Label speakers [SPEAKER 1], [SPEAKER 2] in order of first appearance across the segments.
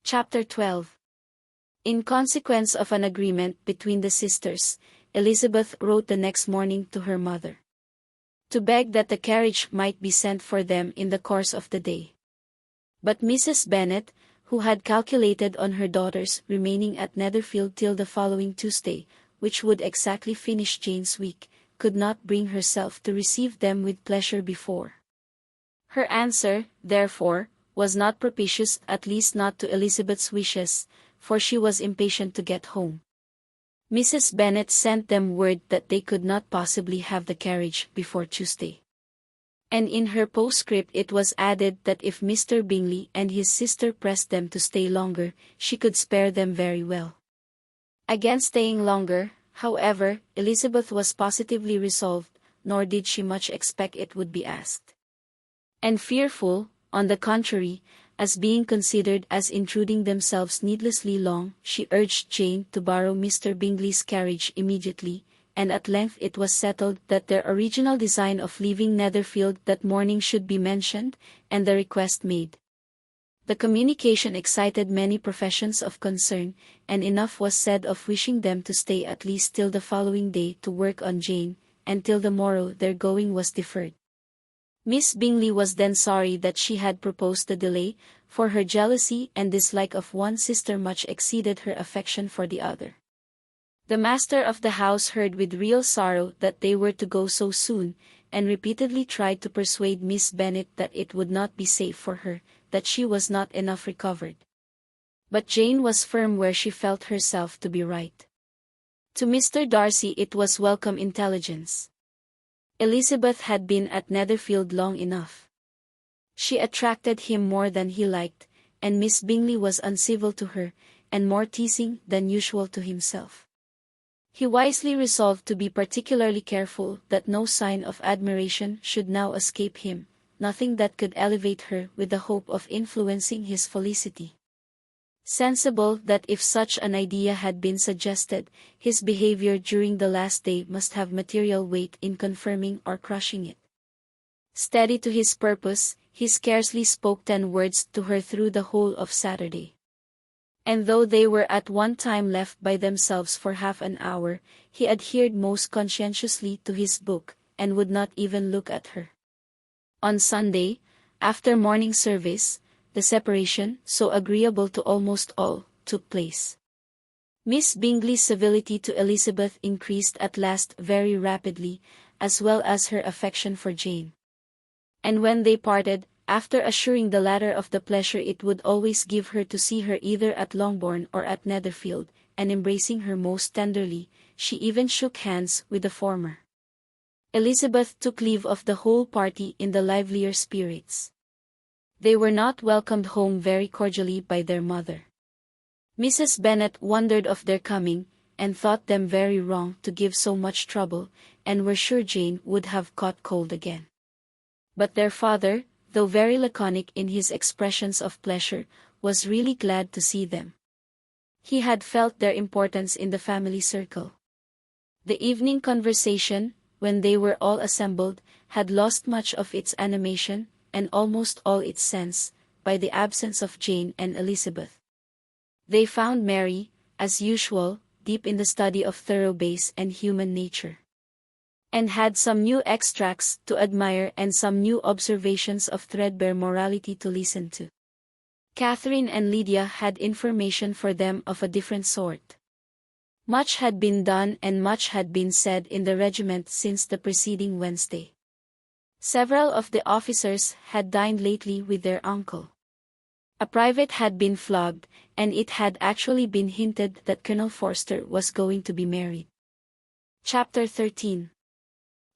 [SPEAKER 1] Chapter 12. In consequence of an agreement between the sisters, Elizabeth wrote the next morning to her mother to beg that the carriage might be sent for them in the course of the day. But Mrs. Bennet, who had calculated on her daughters remaining at Netherfield till the following Tuesday, which would exactly finish Jane's week, could not bring herself to receive them with pleasure before. Her answer, therefore, was not propitious, at least not to Elizabeth's wishes, for she was impatient to get home. Mrs. Bennet sent them word that they could not possibly have the carriage before Tuesday. And in her postscript it was added that if Mr. Bingley and his sister pressed them to stay longer, she could spare them very well. Against staying longer, however, Elizabeth was positively resolved, nor did she much expect it would be asked. And fearful, on the contrary, as being considered as intruding themselves needlessly long, she urged Jane to borrow Mr. Bingley's carriage immediately, and at length it was settled that their original design of leaving Netherfield that morning should be mentioned, and the request made. The communication excited many professions of concern, and enough was said of wishing them to stay at least till the following day to work on Jane, and till the morrow their going was deferred. Miss Bingley was then sorry that she had proposed the delay, for her jealousy and dislike of one sister much exceeded her affection for the other. The master of the house heard with real sorrow that they were to go so soon, and repeatedly tried to persuade Miss Bennet that it would not be safe for her, that she was not enough recovered. But Jane was firm where she felt herself to be right. To Mr. Darcy it was welcome intelligence. Elizabeth had been at Netherfield long enough. She attracted him more than he liked, and Miss Bingley was uncivil to her, and more teasing than usual to himself. He wisely resolved to be particularly careful that no sign of admiration should now escape him, nothing that could elevate her with the hope of influencing his felicity. Sensible that if such an idea had been suggested, his behavior during the last day must have material weight in confirming or crushing it. Steady to his purpose, he scarcely spoke 10 words to her through the whole of Saturday. And though they were at one time left by themselves for half an hour, he adhered most conscientiously to his book, and would not even look at her. On Sunday, after morning service, the separation, so agreeable to almost all, took place. Miss Bingley's civility to Elizabeth increased at last very rapidly, as well as her affection for Jane. And when they parted, after assuring the latter of the pleasure it would always give her to see her either at Longbourn or at Netherfield, and embracing her most tenderly, she even shook hands with the former. Elizabeth took leave of the whole party in the livelier spirits. They were not welcomed home very cordially by their mother. Mrs. Bennet wondered of their coming, and thought them very wrong to give so much trouble, and were sure Jane would have caught cold again. But their father, though very laconic in his expressions of pleasure, was really glad to see them. He had felt their importance in the family circle. The evening conversation, when they were all assembled, had lost much of its animation, and almost all its sense, by the absence of Jane and Elizabeth. They found Mary, as usual, deep in the study of thorough base and human nature, and had some new extracts to admire and some new observations of threadbare morality to listen to. Catherine and Lydia had information for them of a different sort. Much had been done and much had been said in the regiment since the preceding Wednesday. Several of the officers had dined lately with their uncle. A private had been flogged, and it had actually been hinted that Colonel Forster was going to be married. Chapter 13.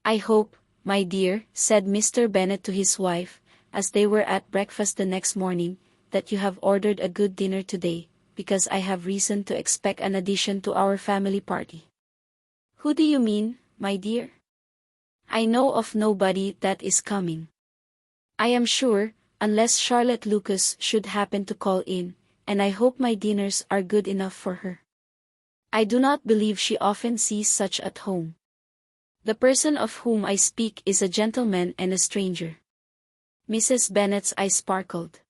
[SPEAKER 1] "I hope, my dear," said Mr. Bennet to his wife, as they were at breakfast the next morning, "that you have ordered a good dinner today, because I have reason to expect an addition to our family party." "Who do you mean, my dear?" "I know of nobody that is coming. I am sure, unless Charlotte Lucas should happen to call in, and I hope my dinners are good enough for her. I do not believe she often sees such at home. The person of whom I speak is a gentleman and a stranger." Mrs. Bennet's eyes sparkled.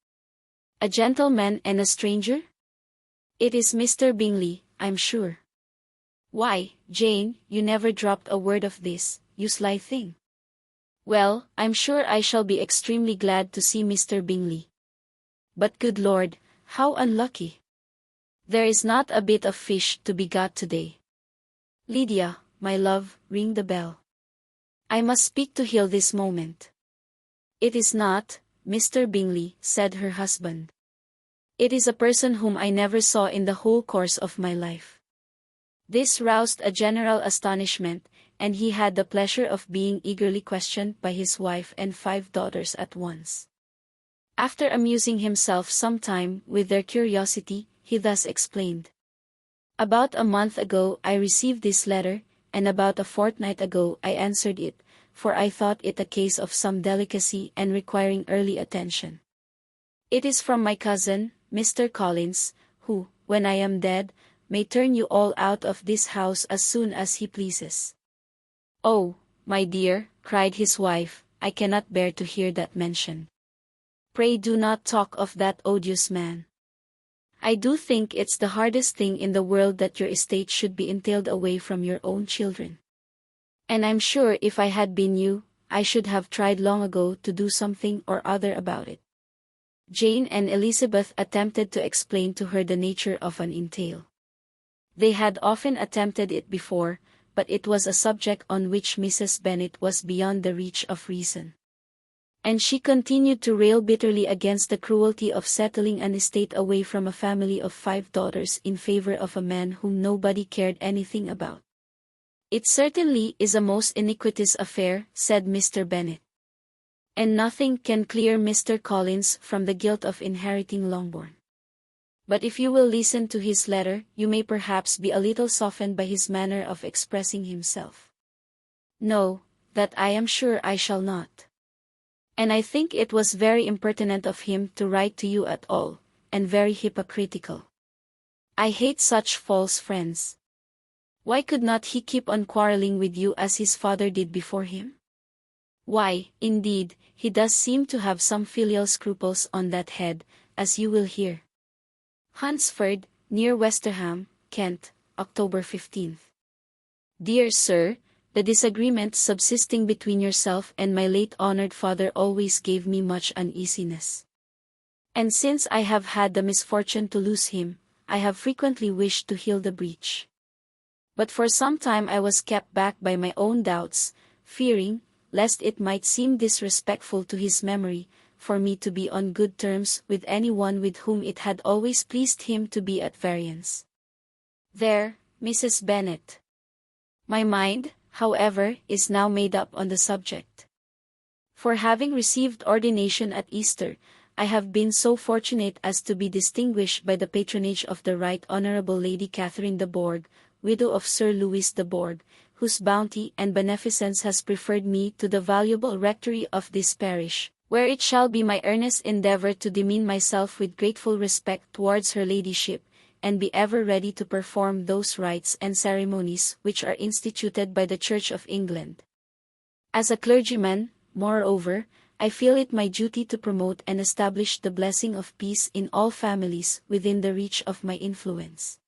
[SPEAKER 1] A gentleman and a stranger? It is Mr. Bingley, I'm sure. Why, Jane, you never dropped a word of this, you sly thing. Well, I'm sure I shall be extremely glad to see Mr. Bingley. But good Lord, how unlucky. There is not a bit of fish to be got today. Lydia, my love, ring the bell. I must speak to Hill this moment. It is not Mr. Bingley, said her husband. It is a person whom I never saw in the whole course of my life. This roused a general astonishment, and he had the pleasure of being eagerly questioned by his wife and 5 daughters at once. After amusing himself some time with their curiosity, he thus explained. About a month ago I received this letter, and about a fortnight ago I answered it, for I thought it a case of some delicacy and requiring early attention. It is from my cousin, Mr. Collins, who, when I am dead, may turn you all out of this house as soon as he pleases. Oh, my dear, cried his wife, I cannot bear to hear that mentioned. Pray do not talk of that odious man. I do think it's the hardest thing in the world that your estate should be entailed away from your own children. And I'm sure if I had been you, I should have tried long ago to do something or other about it. Jane and Elizabeth attempted to explain to her the nature of an entail. They had often attempted it before, but it was a subject on which Mrs. Bennet was beyond the reach of reason. And she continued to rail bitterly against the cruelty of settling an estate away from a family of 5 daughters in favor of a man whom nobody cared anything about. It certainly is a most iniquitous affair, said Mr. Bennet. And nothing can clear Mr. Collins from the guilt of inheriting Longbourn. But if you will listen to his letter, you may perhaps be a little softened by his manner of expressing himself. No, that I am sure I shall not. And I think it was very impertinent of him to write to you at all, and very hypocritical. I hate such false friends. Why could not he keep on quarreling with you as his father did before him? Why, indeed, he does seem to have some filial scruples on that head, as you will hear. Hunsford, near Westerham, Kent, October 15th. Dear Sir, the disagreement subsisting between yourself and my late honored father always gave me much uneasiness. And since I have had the misfortune to lose him, I have frequently wished to heal the breach. But for some time I was kept back by my own doubts, fearing, lest it might seem disrespectful to his memory, for me to be on good terms with anyone with whom it had always pleased him to be at variance. There, Mrs. Bennet. My mind, however, is now made up on the subject. For having received ordination at Easter, I have been so fortunate as to be distinguished by the patronage of the Right Honourable Lady Catherine de Bourgh, widow of Sir Louis de Bourgh, whose bounty and beneficence has preferred me to the valuable rectory of this parish, where it shall be my earnest endeavour to demean myself with grateful respect towards her ladyship, and be ever ready to perform those rites and ceremonies which are instituted by the Church of England. As a clergyman, moreover, I feel it my duty to promote and establish the blessing of peace in all families within the reach of my influence.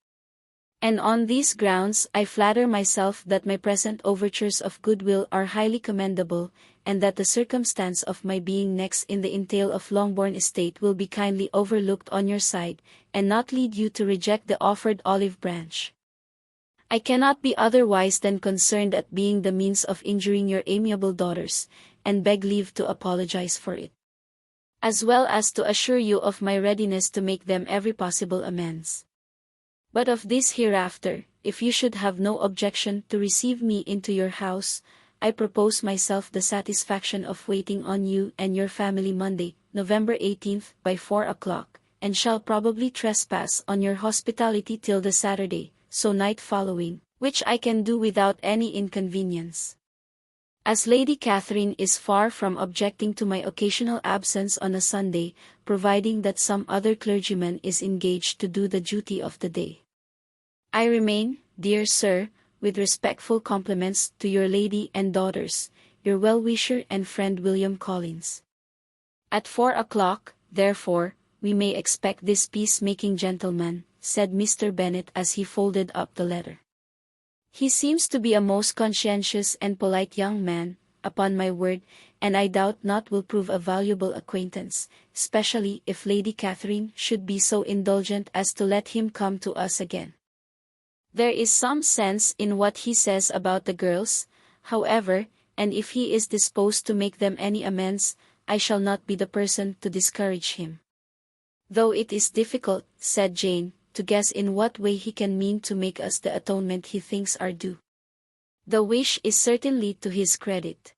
[SPEAKER 1] And on these grounds I flatter myself that my present overtures of goodwill are highly commendable, and that the circumstance of my being next in the entail of Longbourn estate will be kindly overlooked on your side, and not lead you to reject the offered olive branch. I cannot be otherwise than concerned at being the means of injuring your amiable daughters, and beg leave to apologize for it, as well as to assure you of my readiness to make them every possible amends. But of this hereafter, if you should have no objection to receive me into your house, I propose myself the satisfaction of waiting on you and your family Monday, November 18th, by 4 o'clock, and shall probably trespass on your hospitality till the Saturday, so night following, which I can do without any inconvenience. As Lady Catherine is far from objecting to my occasional absence on a Sunday, providing that some other clergyman is engaged to do the duty of the day. I remain, dear Sir, with respectful compliments to your lady and daughters, your well-wisher and friend William Collins. At 4 o'clock, therefore, we may expect this peace-making gentleman," said Mr. Bennet as he folded up the letter. "He seems to be a most conscientious and polite young man, upon my word, and I doubt not will prove a valuable acquaintance, especially if Lady Catherine should be so indulgent as to let him come to us again. There is some sense in what he says about the girls, however, and if he is disposed to make them any amends, I shall not be the person to discourage him. Though it is difficult," said Jane, "to guess in what way he can mean to make us the atonement he thinks our due. The wish is certainly to his credit."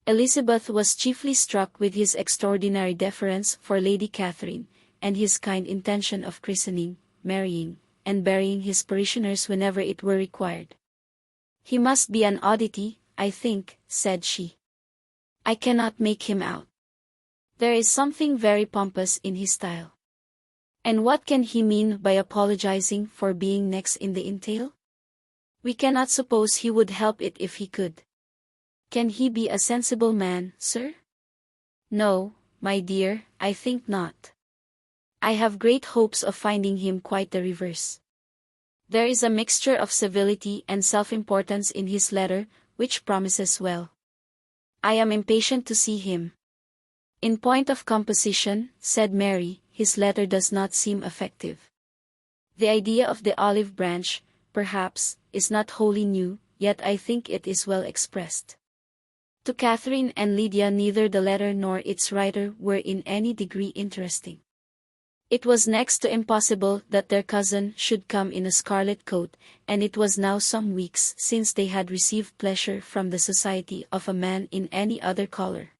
[SPEAKER 1] Elizabeth was chiefly struck with his extraordinary deference for Lady Catherine, and his kind intention of christening, marrying, and burying his parishioners whenever it were required. "He must be an oddity, I think," said she. "I cannot make him out. There is something very pompous in his style. And what can he mean by apologizing for being next in the entail? We cannot suppose he would help it if he could. Can he be a sensible man, sir?" "No, my dear, I think not. I have great hopes of finding him quite the reverse. There is a mixture of civility and self-importance in his letter, which promises well. I am impatient to see him." "In point of composition," said Mary, "his letter does not seem effective. The idea of the olive branch, perhaps, is not wholly new, yet I think it is well expressed. To Catherine and Lydia neither the letter nor its writer were in any degree interesting. It was next to impossible that their cousin should come in a scarlet coat, and it was now some weeks since they had received pleasure from the society of a man in any other color.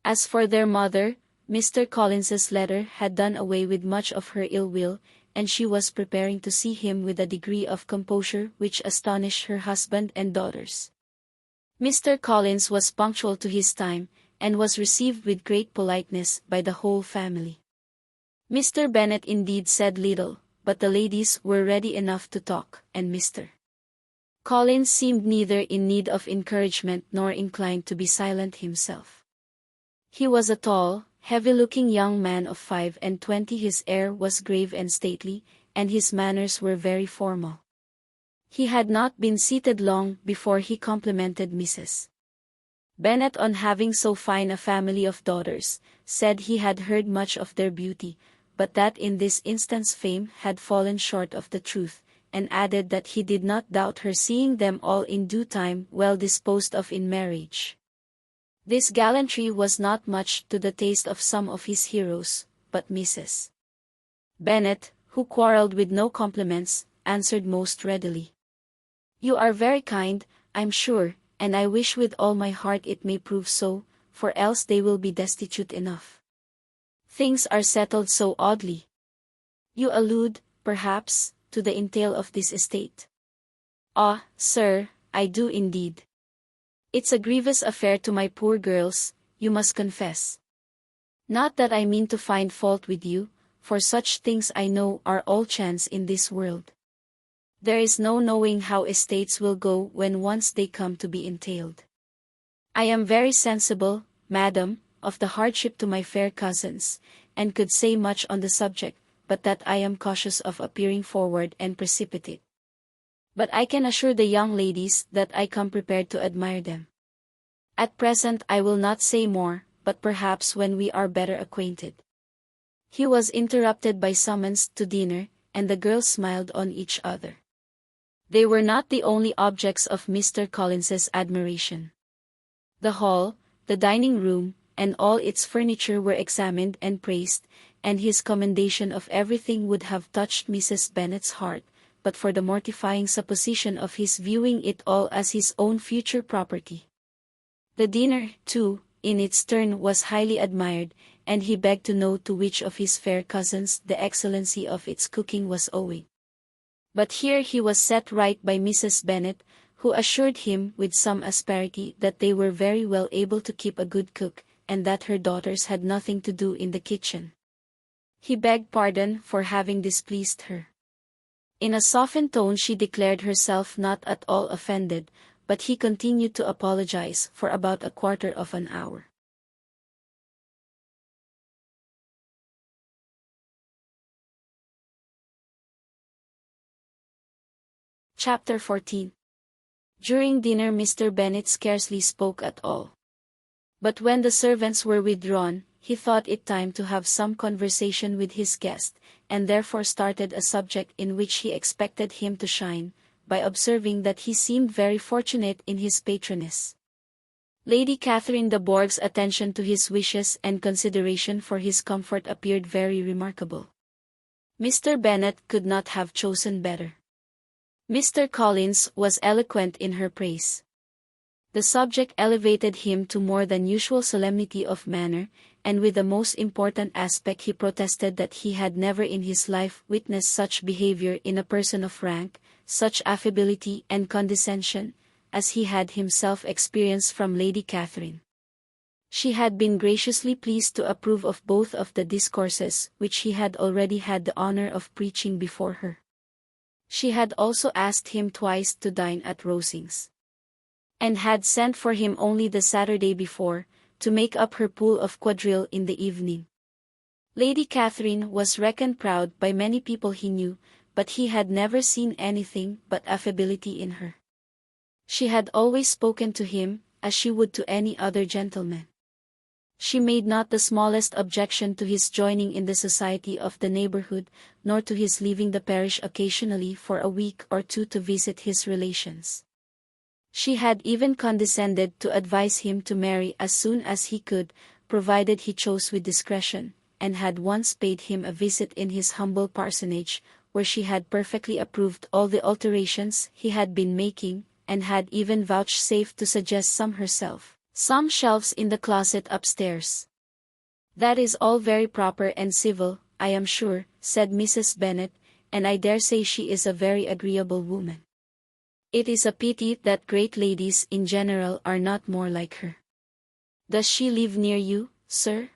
[SPEAKER 1] As for their mother, Mr. Collins's letter had done away with much of her ill will, and she was preparing to see him with a degree of composure which astonished her husband and daughters. Mr. Collins was punctual to his time, and was received with great politeness by the whole family. Mr. Bennet indeed said little, but the ladies were ready enough to talk, and Mr. Collins seemed neither in need of encouragement nor inclined to be silent himself. He was a tall, heavy-looking young man of 25. His air was grave and stately, and his manners were very formal. He had not been seated long before he complimented Mrs. Bennet on having so fine a family of daughters, said he had heard much of their beauty, but that in this instance fame had fallen short of the truth, and added that he did not doubt her seeing them all in due time well disposed of in marriage. This gallantry was not much to the taste of some of his heroes, but Mrs. Bennet, who quarrelled with no compliments, answered most readily. "You are very kind, I'm sure, and I wish with all my heart it may prove so, for else they will be destitute enough. Things are settled so oddly. You allude, perhaps, to the entail of this estate." "Ah, sir, I do indeed. It's a grievous affair to my poor girls, you must confess. Not that I mean to find fault with you, for such things I know are all chance in this world. There is no knowing how estates will go when once they come to be entailed. I am very sensible, madam, of the hardship to my fair cousins, and could say much on the subject, but that I am cautious of appearing forward and precipitate. But I can assure the young ladies that I come prepared to admire them. At present I will not say more, but perhaps when we are better acquainted." He was interrupted by summons to dinner, and the girls smiled on each other. They were not the only objects of Mr. Collins's admiration. The hall, the dining room, and all its furniture were examined and praised, and his commendation of everything would have touched Mrs. Bennet's heart, but for the mortifying supposition of his viewing it all as his own future property. The dinner, too, in its turn was highly admired, and he begged to know to which of his fair cousins the excellency of its cooking was owing. But here he was set right by Mrs. Bennet, who assured him with some asperity that they were very well able to keep a good cook, and that her daughters had nothing to do in the kitchen. He begged pardon for having displeased her. In a softened tone she declared herself not at all offended, but he continued to apologize for about a quarter of an hour. Chapter 14. During dinner Mr. Bennet scarcely spoke at all. But when the servants were withdrawn, he thought it time to have some conversation with his guest, and therefore started a subject in which he expected him to shine, by observing that he seemed very fortunate in his patroness. Lady Catherine de Bourgh's attention to his wishes and consideration for his comfort appeared very remarkable. Mr. Bennet could not have chosen better. Mr. Collins was eloquent in her praise. The subject elevated him to more than usual solemnity of manner, and with the most important aspect he protested that he had never in his life witnessed such behavior in a person of rank, such affability and condescension, as he had himself experienced from Lady Catherine. She had been graciously pleased to approve of both of the discourses which he had already had the honor of preaching before her. She had also asked him twice to dine at Rosings, and had sent for him only the Saturday before, to make up her pool of quadrille in the evening. Lady Catherine was reckoned proud by many people he knew, but he had never seen anything but affability in her. She had always spoken to him, as she would to any other gentleman. She made not the smallest objection to his joining in the society of the neighborhood, nor to his leaving the parish occasionally for a week or two to visit his relations. She had even condescended to advise him to marry as soon as he could, provided he chose with discretion, and had once paid him a visit in his humble parsonage, where she had perfectly approved all the alterations he had been making, and had even vouchsafed to suggest some herself. Some shelves in the closet upstairs. "That is all very proper and civil, I am sure," said Mrs. Bennet, "and I dare say she is a very agreeable woman. It is a pity that great ladies in general are not more like her. Does she live near you, sir?"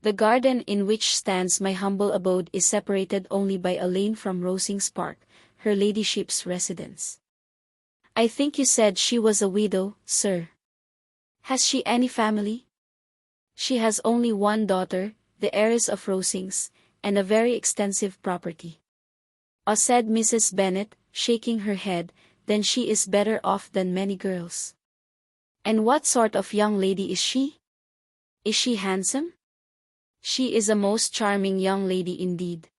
[SPEAKER 1] "The garden in which stands my humble abode is separated only by a lane from Rosings Park, her ladyship's residence." "I think you said she was a widow, sir. Has she any family?" "She has only one daughter, the heiress of Rosings, and a very extensive property." "Oh," said Mrs. Bennet, shaking her head, "then she is better off than many girls." "And what sort of young lady is she? Is she handsome?" "She is a most charming young lady indeed.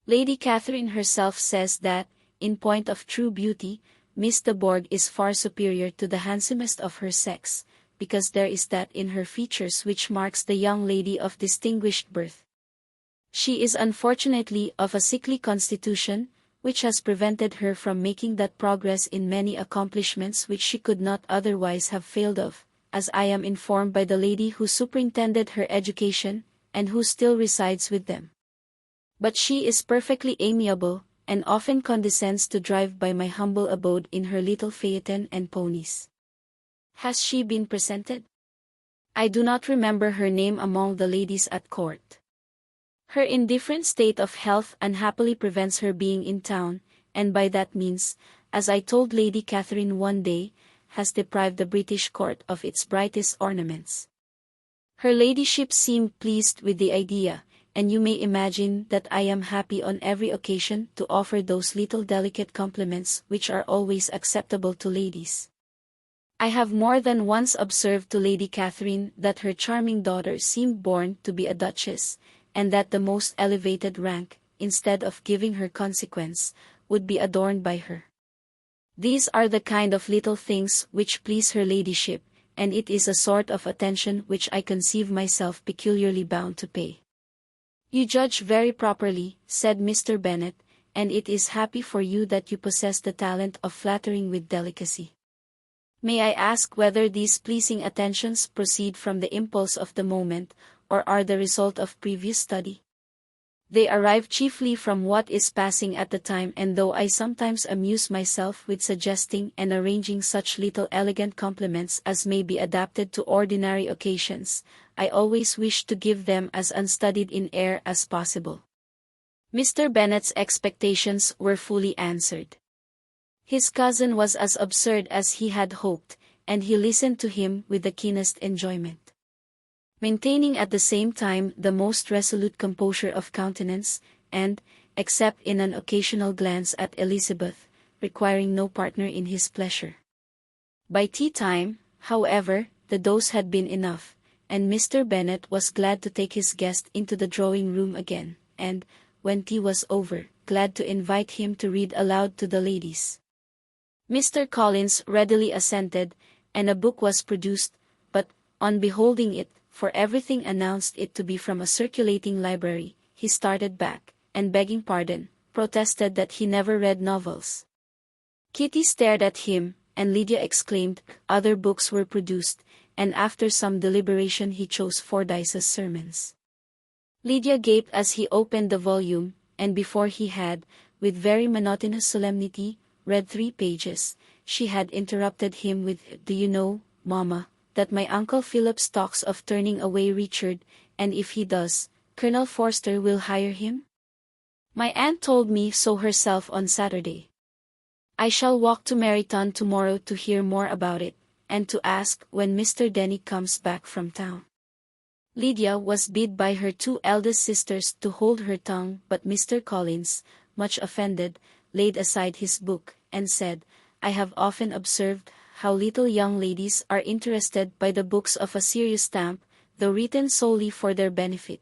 [SPEAKER 1] Lady Catherine herself says that, in point of true beauty, Miss de Bourgh is far superior to the handsomest of her sex, because there is that in her features which marks the young lady of distinguished birth. She is unfortunately of a sickly constitution, which has prevented her from making that progress in many accomplishments which she could not otherwise have failed of, as I am informed by the lady who superintended her education, and who still resides with them. But she is perfectly amiable, and often condescends to drive by my humble abode in her little phaeton and ponies." "Has she been presented?" "I do not remember her name among the ladies at court. Her indifferent state of health unhappily prevents her being in town, and by that means, as I told Lady Catherine one day, has deprived the British court of its brightest ornaments." Her ladyship seemed pleased with the idea, and you may imagine that I am happy on every occasion to offer those little delicate compliments which are always acceptable to ladies. I have more than once observed to Lady Catherine that her charming daughter seemed born to be a duchess, and that the most elevated rank, instead of giving her consequence, would be adorned by her. These are the kind of little things which please her ladyship, and it is a sort of attention which I conceive myself peculiarly bound to pay." "You judge very properly," said Mr. Bennet, "and it is happy for you that you possess the talent of flattering with delicacy. May I ask whether these pleasing attentions proceed from the impulse of the moment, or are the result of previous study?" "They arrive chiefly from what is passing at the time, and though I sometimes amuse myself with suggesting and arranging such little elegant compliments as may be adapted to ordinary occasions, I always wish to give them as unstudied in air as possible." Mr. Bennet's expectations were fully answered. His cousin was as absurd as he had hoped, and he listened to him with the keenest enjoyment, maintaining at the same time the most resolute composure of countenance, and, except in an occasional glance at Elizabeth, requiring no partner in his pleasure. By tea time, however, the dose had been enough, and Mr. Bennet was glad to take his guest into the drawing-room again, and, when tea was over, glad to invite him to read aloud to the ladies. Mr. Collins readily assented, and a book was produced, but, on beholding it, for everything announced it to be from a circulating library, he started back, and begging pardon, protested that he never read novels. Kitty stared at him, and Lydia exclaimed. Other books were produced, and after some deliberation he chose Fordyce's Sermons. Lydia gaped as he opened the volume, and before he had, with very monotonous solemnity, read 3 pages, she had interrupted him with, "Do you know, Mamma, that my Uncle Philip talks of turning away Richard, and if he does, Colonel Forster will hire him? My aunt told me so herself on Saturday. I shall walk to Meryton tomorrow to hear more about it, and to ask when Mr. Denny comes back from town." Lydia was bid by her 2 eldest sisters to hold her tongue, but Mr. Collins, much offended, laid aside his book, and said, "I have often observed how little young ladies are interested by the books of a serious stamp, though written solely for their benefit.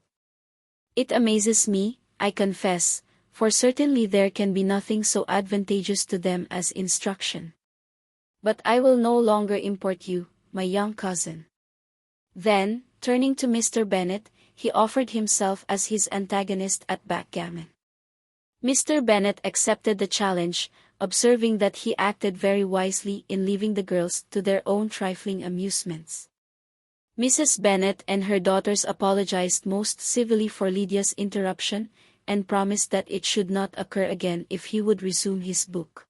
[SPEAKER 1] It amazes me, I confess, for certainly there can be nothing so advantageous to them as instruction. But I will no longer import you, my young cousin." Then, turning to Mr. Bennet, he offered himself as his antagonist at backgammon. Mr. Bennet accepted the challenge, observing that he acted very wisely in leaving the girls to their own trifling amusements. Mrs. Bennet and her daughters apologized most civilly for Lydia's interruption, and promised that it should not occur again if he would resume his book.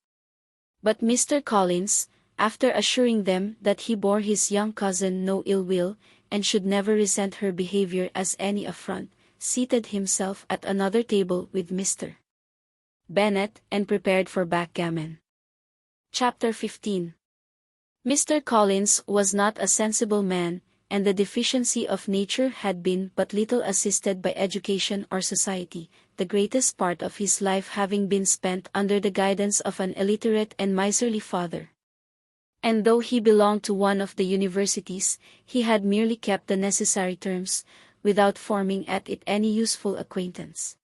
[SPEAKER 1] But Mr. Collins, after assuring them that he bore his young cousin no ill will, and should never resent her behavior as any affront, seated himself at another table with Mr. Bennet, and prepared for backgammon. Chapter 15. Mr. Collins was not a sensible man, and the deficiency of nature had been but little assisted by education or society, the greatest part of his life having been spent under the guidance of an illiterate and miserly father. And though he belonged to one of the universities, he had merely kept the necessary terms, without forming at it any useful acquaintance.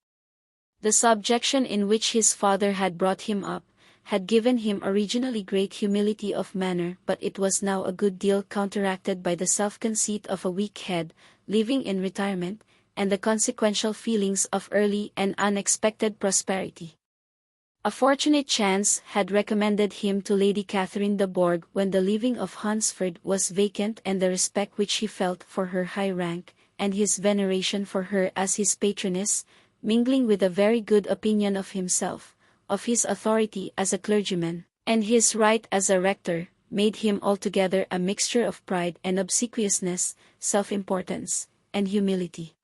[SPEAKER 1] The subjection in which his father had brought him up, had given him originally great humility of manner, but it was now a good deal counteracted by the self-conceit of a weak head, living in retirement, and the consequential feelings of early and unexpected prosperity. A fortunate chance had recommended him to Lady Catherine de Bourgh when the living of Hunsford was vacant, and the respect which he felt for her high rank, and his veneration for her as his patroness, mingling with a very good opinion of himself, of his authority as a clergyman, and his right as a rector, made him altogether a mixture of pride and obsequiousness, self-importance, and humility.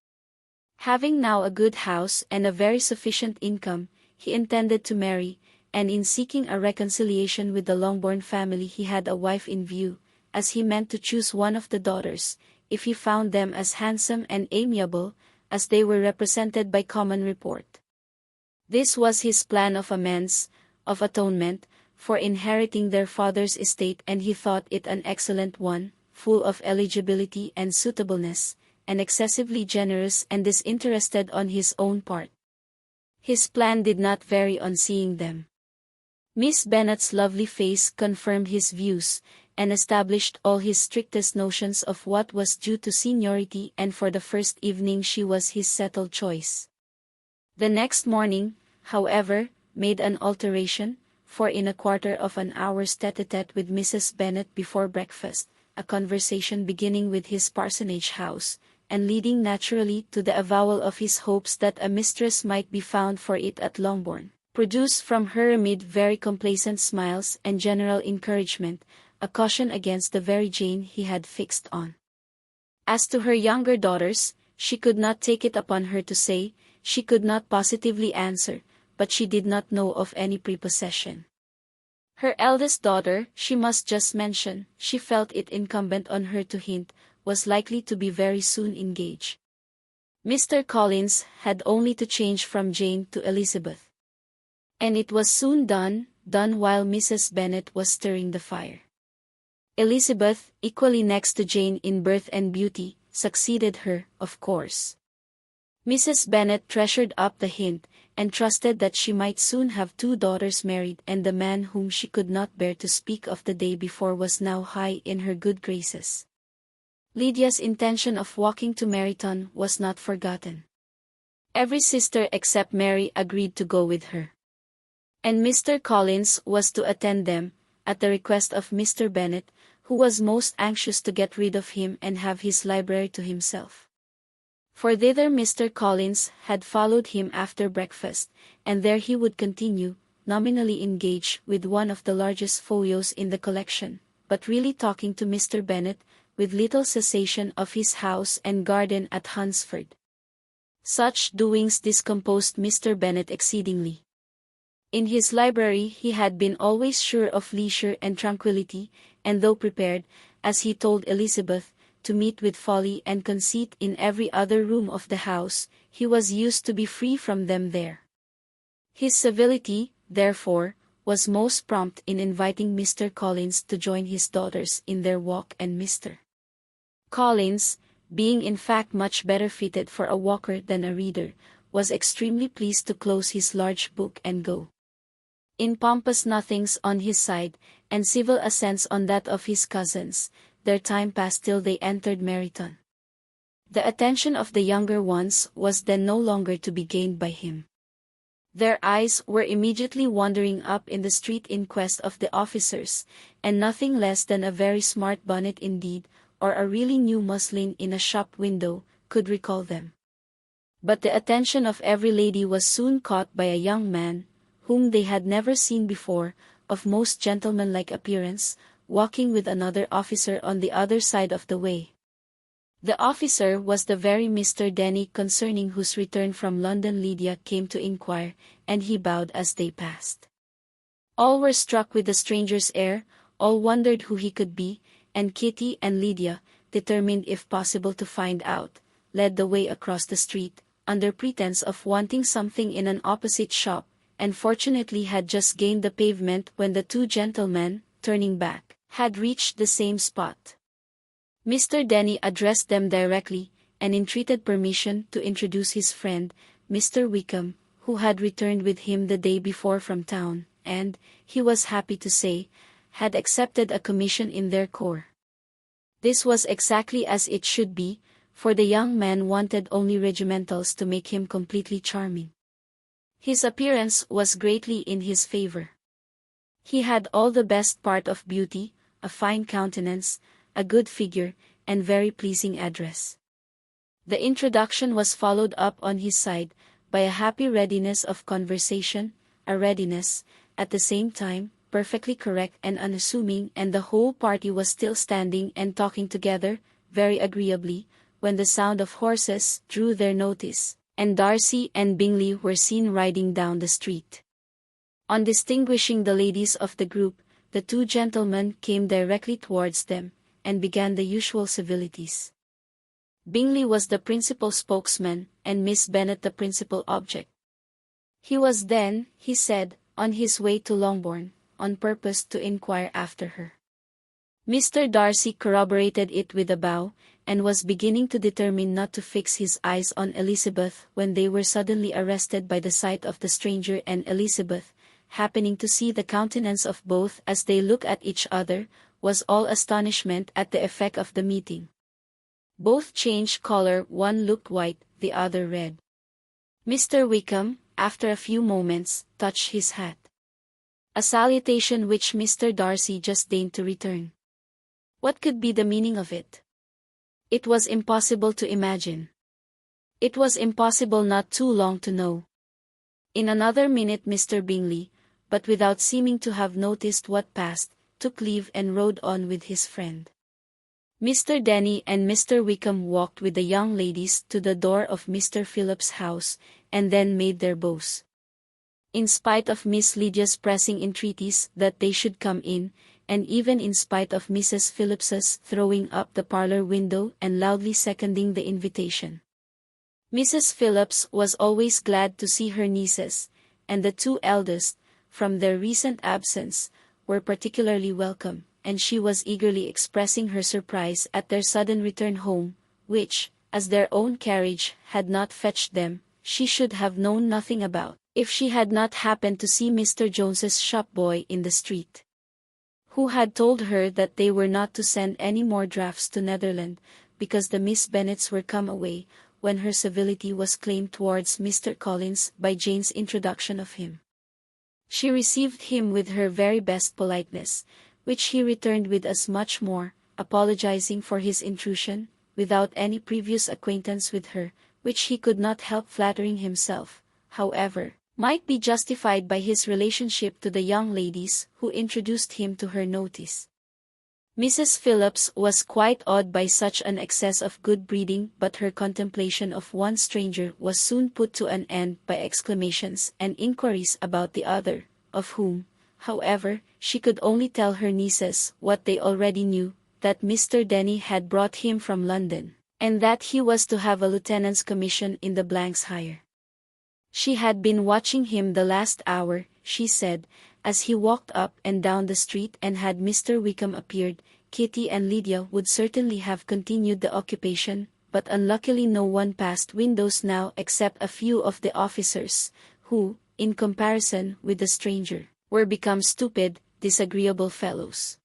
[SPEAKER 1] Having now a good house and a very sufficient income, he intended to marry, and in seeking a reconciliation with the Longbourn family he had a wife in view, as he meant to choose one of the daughters, if he found them as handsome and amiable, as they were represented by common report. This was his plan of amends, of atonement, for inheriting their father's estate, and he thought it an excellent one, full of eligibility and suitableness, and excessively generous and disinterested on his own part. His plan did not vary on seeing them. Miss Bennet's lovely face confirmed his views, and established all his strictest notions of what was due to seniority, and for the first evening she was his settled choice. The next morning, however, made an alteration, for in a quarter of an hour's tete-a-tete with Mrs. Bennet before breakfast, a conversation beginning with his parsonage house, and leading naturally to the avowal of his hopes that a mistress might be found for it at Longbourn, produced from her amid very complacent smiles and general encouragement, a caution against the very Jane he had fixed on. As to her younger daughters, she could not take it upon her to say, she could not positively answer, but she did not know of any prepossession. Her eldest daughter, she must just mention, she felt it incumbent on her to hint, was likely to be very soon engaged. Mr. Collins had only to change from Jane to Elizabeth. And it was soon done, done while Mrs. Bennet was stirring the fire. Elizabeth, equally next to Jane in birth and beauty, succeeded her, of course. Mrs. Bennet treasured up the hint, and trusted that she might soon have 2 daughters married, and the man whom she could not bear to speak of the day before was now high in her good graces. Lydia's intention of walking to Meryton was not forgotten. Every sister except Mary agreed to go with her. And Mr. Collins was to attend them, at the request of Mr. Bennet, who was most anxious to get rid of him and have his library to himself. For thither Mr. Collins had followed him after breakfast, and there he would continue, nominally engaged with one of the largest folios in the collection, but really talking to Mr. Bennet, with little cessation of his house and garden at Hunsford. Such doings discomposed Mr. Bennet exceedingly. In his library he had been always sure of leisure and tranquillity, and though prepared, as he told Elizabeth, to meet with folly and conceit in every other room of the house, he was used to be free from them there. His civility, therefore, was most prompt in inviting Mr. Collins to join his daughters in their walk, and Mr. Collins, being in fact much better fitted for a walker than a reader, was extremely pleased to close his large book and go. In pompous nothings on his side, and civil assents on that of his cousins, their time passed till they entered Meryton. The attention of the younger ones was then no longer to be gained by him. Their eyes were immediately wandering up in the street in quest of the officers, and nothing less than a very smart bonnet indeed, or a really new muslin in a shop window, could recall them. But the attention of every lady was soon caught by a young man, whom they had never seen before, of most gentlemanlike appearance, walking with another officer on the other side of the way. The officer was the very Mr. Denny concerning whose return from London Lydia came to inquire, and he bowed as they passed. All were struck with the stranger's air, all wondered who he could be, and Kitty and Lydia, determined if possible to find out, led the way across the street, under pretense of wanting something in an opposite shop, and fortunately had just gained the pavement when the 2 gentlemen, turning back, had reached the same spot. Mr. Denny addressed them directly, and entreated permission to introduce his friend, Mr. Wickham, who had returned with him the day before from town, and, he was happy to say, had accepted a commission in their corps. This was exactly as it should be, for the young man wanted only regimentals to make him completely charming. His appearance was greatly in his favor. He had all the best part of beauty, a fine countenance, a good figure, and very pleasing address. The introduction was followed up on his side, by a happy readiness of conversation, a readiness, at the same time, perfectly correct and unassuming, and the whole party was still standing and talking together, very agreeably, when the sound of horses drew their notice, and Darcy and Bingley were seen riding down the street. On distinguishing the ladies of the group, the 2 gentlemen came directly towards them, and began the usual civilities. Bingley was the principal spokesman, and Miss Bennet the principal object. He was then, he said, on his way to Longbourn, on purpose to inquire after her. Mr. Darcy corroborated it with a bow, and was beginning to determine not to fix his eyes on Elizabeth when they were suddenly arrested by the sight of the stranger, and Elizabeth, happening to see the countenance of both as they looked at each other, was all astonishment at the effect of the meeting. Both changed color, one looked white, the other red. Mr. Wickham, after a few moments, touched his hat. A salutation which Mr. Darcy just deigned to return. What could be the meaning of it? It was impossible to imagine. It was impossible not too long to know. In another minute Mr. Bingley, but without seeming to have noticed what passed, took leave and rode on with his friend. Mr. Denny and Mr. Wickham walked with the young ladies to the door of Mr. Phillips's house, and then made their bows. In spite of Miss Lydia's pressing entreaties that they should come in, and even in spite of Mrs. Phillips's throwing up the parlor window and loudly seconding the invitation. Mrs. Phillips was always glad to see her nieces, and the 2 eldest, from their recent absence, were particularly welcome, and she was eagerly expressing her surprise at their sudden return home, which, as their own carriage had not fetched them, she should have known nothing about, if she had not happened to see Mr. Jones's shop boy in the street, who had told her that they were not to send any more drafts to Netherland, because the Miss Bennets were come away, when her civility was claimed towards Mr. Collins by Jane's introduction of him. She received him with her very best politeness, which he returned with as much more, apologizing for his intrusion, without any previous acquaintance with her, which he could not help flattering himself, however, might be justified by his relationship to the young ladies who introduced him to her notice. Mrs. Phillips was quite awed by such an excess of good breeding, but her contemplation of one stranger was soon put to an end by exclamations and inquiries about the other, of whom, however, she could only tell her nieces what they already knew, that Mr. Denny had brought him from London, and that he was to have a lieutenant's commission in the Blank's hire. She had been watching him the last hour, she said, as he walked up and down the street, and had Mr. Wickham appeared, Kitty and Lydia would certainly have continued the occupation, but unluckily no one passed windows now except a few of the officers, who, in comparison with the stranger, were become stupid, disagreeable fellows.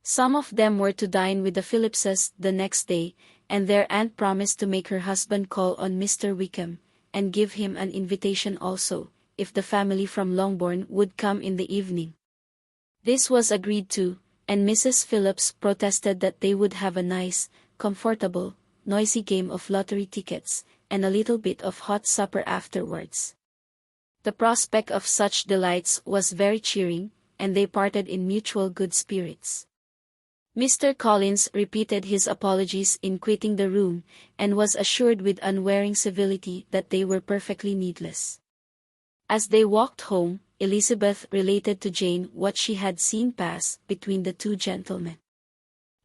[SPEAKER 1] Some of them were to dine with the Phillipses the next day, and their aunt promised to make her husband call on Mr. Wickham, and give him an invitation also, if the family from Longbourn would come in the evening. This was agreed to, and Mrs. Phillips protested that they would have a nice, comfortable, noisy game of lottery tickets, and a little bit of hot supper afterwards. The prospect of such delights was very cheering, and they parted in mutual good spirits. Mr. Collins repeated his apologies in quitting the room, and was assured with unwearying civility that they were perfectly needless. As they walked home, Elizabeth related to Jane what she had seen pass between the two gentlemen.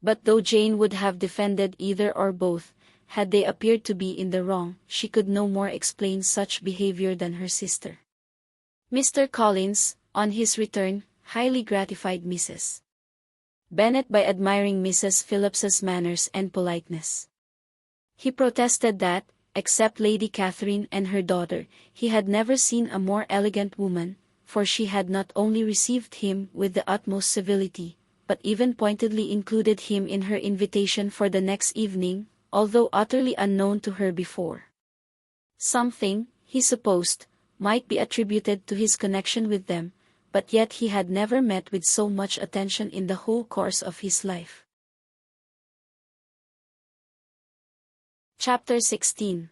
[SPEAKER 1] But though Jane would have defended either or both, had they appeared to be in the wrong, she could no more explain such behavior than her sister. Mr. Collins, on his return, highly gratified Mrs. Bennet by admiring Mrs. Phillips's manners and politeness. He protested that, except Lady Catherine and her daughter, he had never seen a more elegant woman, for she had not only received him with the utmost civility, but even pointedly included him in her invitation for the next evening, although utterly unknown to her before. Something, he supposed, might be attributed to his connection with them, but yet he had never met with so much attention in the whole course of his life. Chapter 16.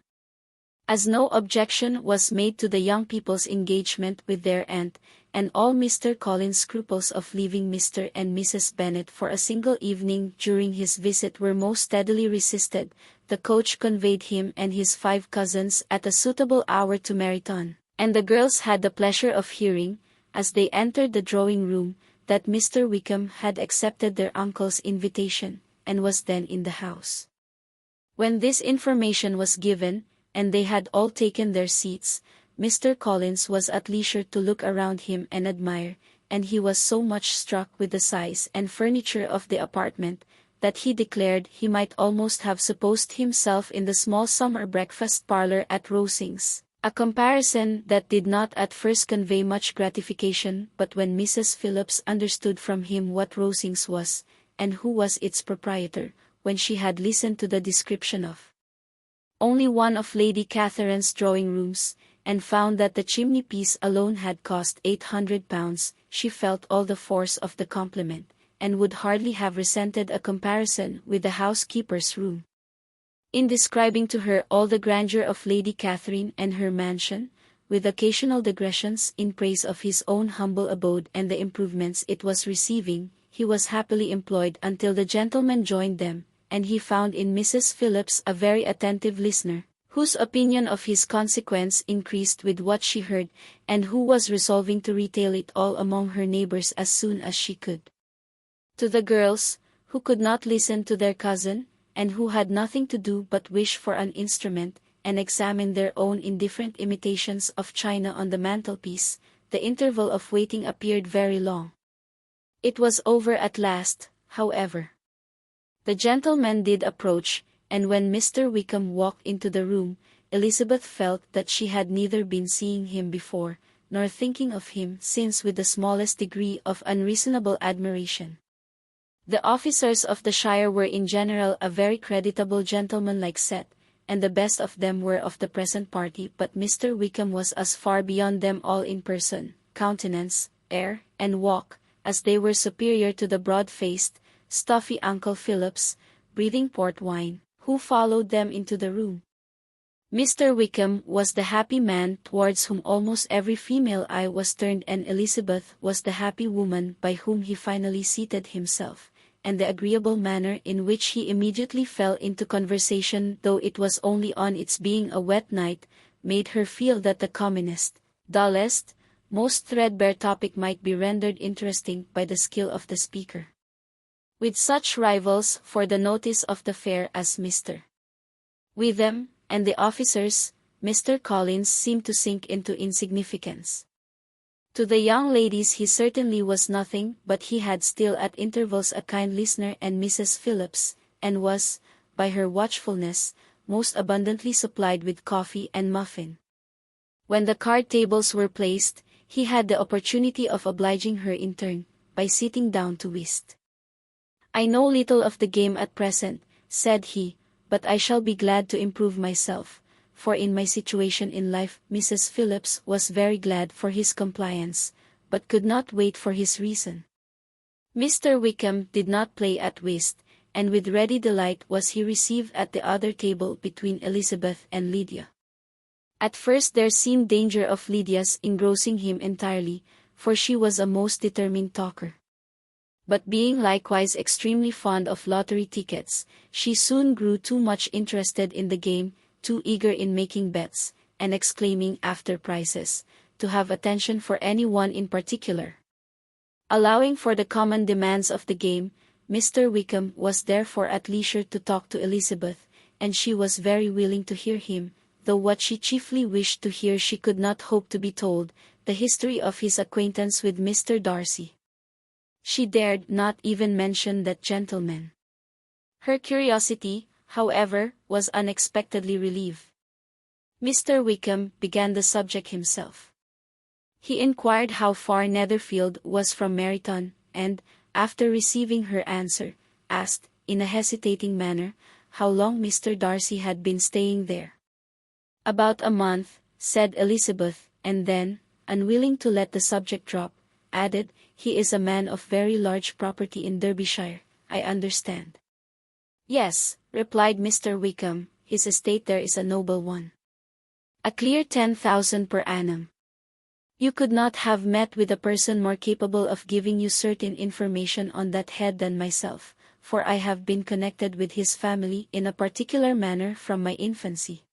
[SPEAKER 1] As no objection was made to the young people's engagement with their aunt, and all Mr. Collins' scruples of leaving Mr. and Mrs. Bennet for a single evening during his visit were most steadily resisted, the coach conveyed him and his 5 cousins at a suitable hour to Meryton, and the girls had the pleasure of hearing, as they entered the drawing-room, that Mr. Wickham had accepted their uncle's invitation, and was then in the house. When this information was given, and they had all taken their seats, Mr. Collins was at leisure to look around him and admire, and he was so much struck with the size and furniture of the apartment, that he declared he might almost have supposed himself in the small summer breakfast parlour at Rosings. A comparison that did not at first convey much gratification, but when Mrs. Phillips understood from him what Rosings was, and who was its proprietor, when she had listened to the description of only one of Lady Catherine's drawing-rooms, and found that the chimney-piece alone had cost £800, she felt all the force of the compliment, and would hardly have resented a comparison with the housekeeper's room. In describing to her all the grandeur of Lady Catherine and her mansion, with occasional digressions in praise of his own humble abode and the improvements it was receiving, he was happily employed until the gentlemen joined them, and he found in Mrs. Phillips a very attentive listener, whose opinion of his consequence increased with what she heard, and who was resolving to retail it all among her neighbours as soon as she could. To the girls, who could not listen to their cousin, and who had nothing to do but wish for an instrument, and examine their own indifferent imitations of china on the mantelpiece, the interval of waiting appeared very long. It was over at last, however. The gentleman did approach, and when Mr. Wickham walked into the room, Elizabeth felt that she had neither been seeing him before, nor thinking of him since with the smallest degree of unreasonable admiration. The officers of the shire were in general a very creditable gentlemanlike set, and the best of them were of the present party, but Mr. Wickham was as far beyond them all in person, countenance, air, and walk, as they were superior to the broad-faced, stuffy Uncle Phillips, breathing port wine, who followed them into the room. Mr. Wickham was the happy man towards whom almost every female eye was turned, and Elizabeth was the happy woman by whom he finally seated himself, and the agreeable manner in which he immediately fell into conversation, though it was only on its being a wet night, made her feel that the commonest, dullest, most threadbare topic might be rendered interesting by the skill of the speaker. With such rivals for the notice of the fair as Mr. Wickham and the officers, Mr. Collins seemed to sink into insignificance. To the young ladies he certainly was nothing, but he had still at intervals a kind listener and Mrs. Phillips, and was, by her watchfulness, most abundantly supplied with coffee and muffin. When the card tables were placed, he had the opportunity of obliging her in turn, by sitting down to whist. "I know little of the game at present," said he, "but I shall be glad to improve myself, for in my situation in life." Mrs. Phillips was very glad for his compliance, but could not wait for his reason. Mr. Wickham did not play at whist, and with ready delight was he received at the other table between Elizabeth and Lydia. At first there seemed danger of Lydia's engrossing him entirely, for she was a most determined talker. But being likewise extremely fond of lottery tickets, she soon grew too much interested in the game, too eager in making bets, and exclaiming after prizes, to have attention for any one in particular. Allowing for the common demands of the game, Mr. Wickham was therefore at leisure to talk to Elizabeth, and she was very willing to hear him, though what she chiefly wished to hear she could not hope to be told, the history of his acquaintance with Mr. Darcy. She dared not even mention that gentleman. Her curiosity, however, was unexpectedly relieved. Mr. Wickham began the subject himself. He inquired how far Netherfield was from Meryton, and, after receiving her answer, asked, in a hesitating manner, how long Mr. Darcy had been staying there. "About a month," said Elizabeth, and then, unwilling to let the subject drop, added, "He is a man of very large property in Derbyshire, I understand." "Yes," replied Mr. Wickham, "his estate there is a noble one. A clear 10,000 per annum. You could not have met with a person more capable of giving you certain information on that head than myself, for I have been connected with his family in a particular manner from my infancy."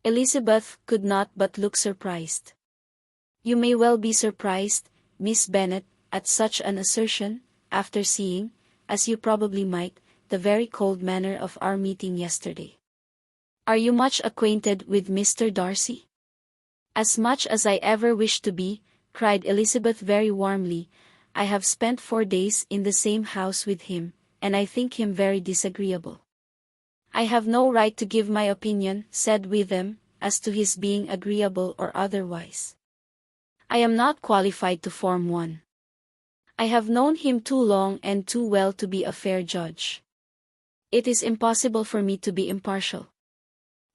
[SPEAKER 1] Elizabeth could not but look surprised. "You may well be surprised, Miss Bennet, at such an assertion, after seeing, as you probably might, the very cold manner of our meeting yesterday. Are you much acquainted with Mr. Darcy?" "As much as I ever wished to be," cried Elizabeth very warmly. "I have spent 4 days in the same house with him, and I think him very disagreeable." "I have no right to give my opinion," said Wickham, "as to his being agreeable or otherwise. I am not qualified to form one. I have known him too long and too well to be a fair judge. It is impossible for me to be impartial.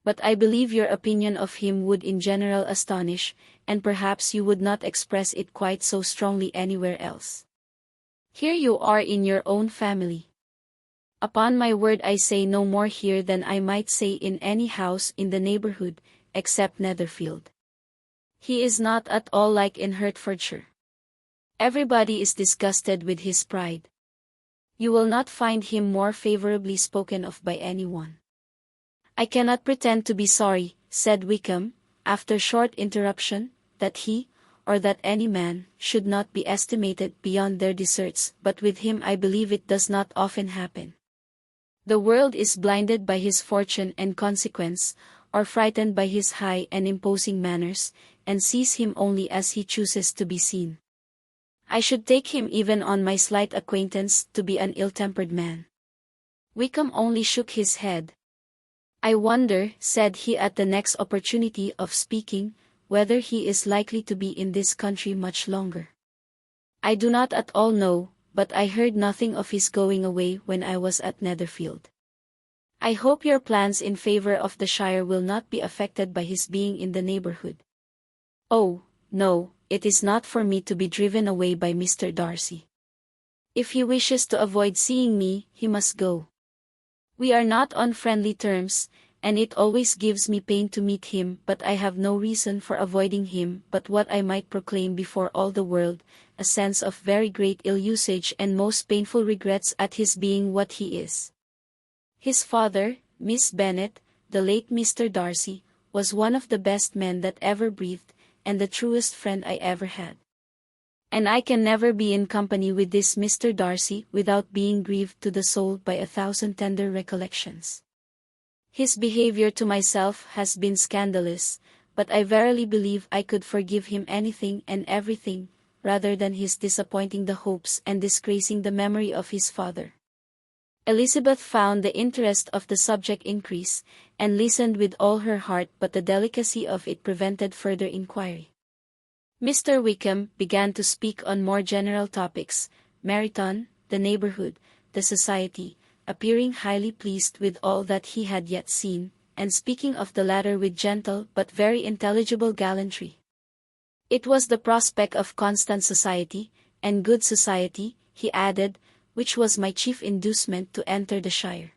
[SPEAKER 1] But I believe your opinion of him would in general astonish, and perhaps you would not express it quite so strongly anywhere else. Here you are in your own family. Upon my word I say no more here than I might say in any house in the neighborhood, except Netherfield. He is not at all like in Hertfordshire. Everybody is disgusted with his pride. You will not find him more favorably spoken of by anyone." "I cannot pretend to be sorry," said Wickham, after short interruption, "that he, or that any man, should not be estimated beyond their deserts, but with him I believe it does not often happen. The world is blinded by his fortune and consequence, or frightened by his high and imposing manners, and sees him only as he chooses to be seen. I should take him even on my slight acquaintance to be an ill-tempered man. Wickham only shook his head. I wonder, said he at the next opportunity of speaking, whether he is likely to be in this country much longer. I do not at all know, but I heard nothing of his going away when I was at Netherfield. I hope your plans in favor of the Shire will not be affected by his being in the neighborhood. Oh, no, it is not for me to be driven away by Mr. Darcy. If he wishes to avoid seeing me, he must go. We are not on friendly terms, and it always gives me pain to meet him, but I have no reason for avoiding him but what I might proclaim before all the world, a sense of very great ill-usage and most painful regrets at his being what he is. His father, Miss Bennet, the late Mr. Darcy, was one of the best men that ever breathed, and the truest friend I ever had. And I can never be in company with this Mr. Darcy without being grieved to the soul by 1,000 tender recollections. His behavior to myself has been scandalous, but I verily believe I could forgive him anything and everything, rather than his disappointing the hopes and disgracing the memory of his father. Elizabeth found the interest of the subject increase, and listened with all her heart, but the delicacy of it prevented further inquiry. Mr. Wickham began to speak on more general topics, Meryton, the neighborhood, the society, appearing highly pleased with all that he had yet seen, and speaking of the latter with gentle but very intelligible gallantry. It was the prospect of constant society, and good society, he added, which was my chief inducement to enter the Shire.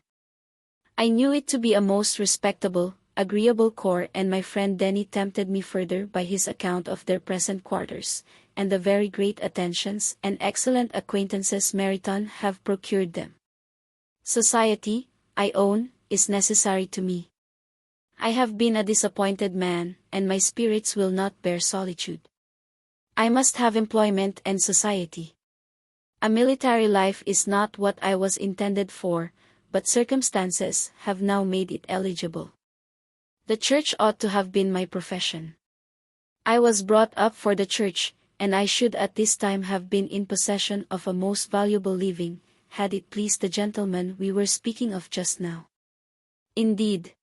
[SPEAKER 1] I knew it to be a most respectable, agreeable corps, and my friend Denny tempted me further by his account of their present quarters, and the very great attentions and excellent acquaintances Meryton have procured them. Society, I own, is necessary to me. I have been a disappointed man, and my spirits will not bear solitude. I must have employment and society. A military life is not what I was intended for, but circumstances have now made it eligible. The church ought to have been my profession. I was brought up for the church, and I should at this time have been in possession of a most valuable living, had it pleased the gentleman we were speaking of just now. Indeed.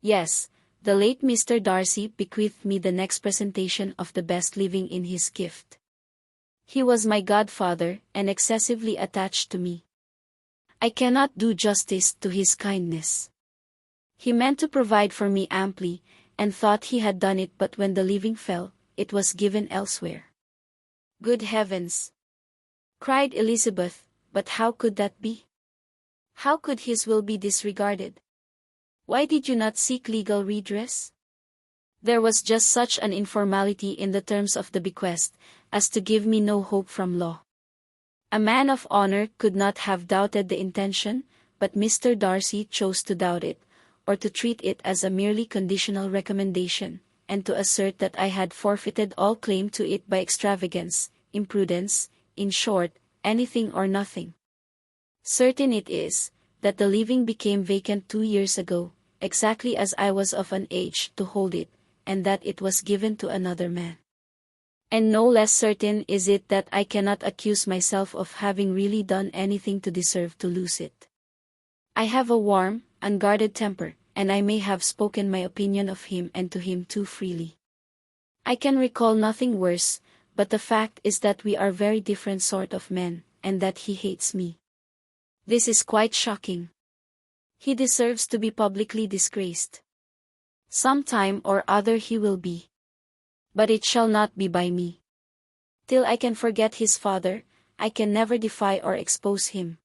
[SPEAKER 1] Yes, the late Mr. Darcy bequeathed me the next presentation of the best living in his gift. He was my godfather, and excessively attached to me. I cannot do justice to his kindness. He meant to provide for me amply, and thought he had done it, but when the living fell, it was given elsewhere. Good heavens! Cried Elizabeth, but how could that be? How could his will be disregarded? Why did you not seek legal redress? There was just such an informality in the terms of the bequest, as to give me no hope from law. A man of honor could not have doubted the intention, but Mr. Darcy chose to doubt it, or to treat it as a merely conditional recommendation, and to assert that I had forfeited all claim to it by extravagance, imprudence, in short, anything or nothing. Certain it is, that the living became vacant 2 years ago, exactly as I was of an age to hold it, and that it was given to another man. And no less certain is it that I cannot accuse myself of having really done anything to deserve to lose it. I have a warm, unguarded temper, and I may have spoken my opinion of him and to him too freely. I can recall nothing worse, but the fact is that we are very different sort of men, and that he hates me. This is quite shocking. He deserves to be publicly disgraced. Some time or other he will be. But it shall not be by me. Till I can forget his father, I can never defy or expose him.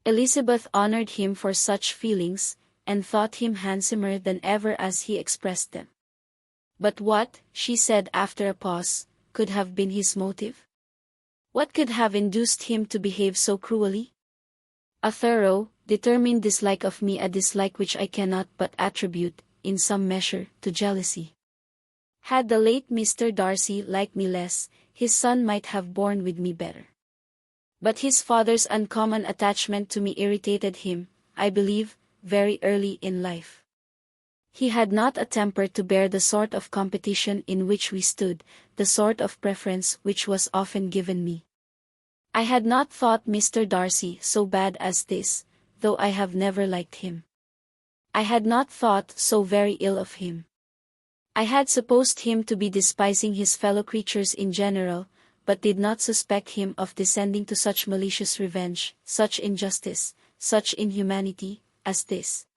[SPEAKER 1] Elizabeth honored him for such feelings, and thought him handsomer than ever as he expressed them. But what, she said after a pause, could have been his motive? What could have induced him to behave so cruelly? A thorough, determined dislike of me, a dislike which I cannot but attribute, in some measure, to jealousy. Had the late Mr. Darcy liked me less, his son might have borne with me better. But his father's uncommon attachment to me irritated him, I believe, very early in life. He had not a temper to bear the sort of competition in which we stood, the sort of preference which was often given me. I had not thought Mr. Darcy so bad as this, though I have never liked him. I had not thought so very ill of him. I had supposed him to be despising his fellow creatures in general, but did not suspect him of descending to such malicious revenge, such injustice, such inhumanity, as this.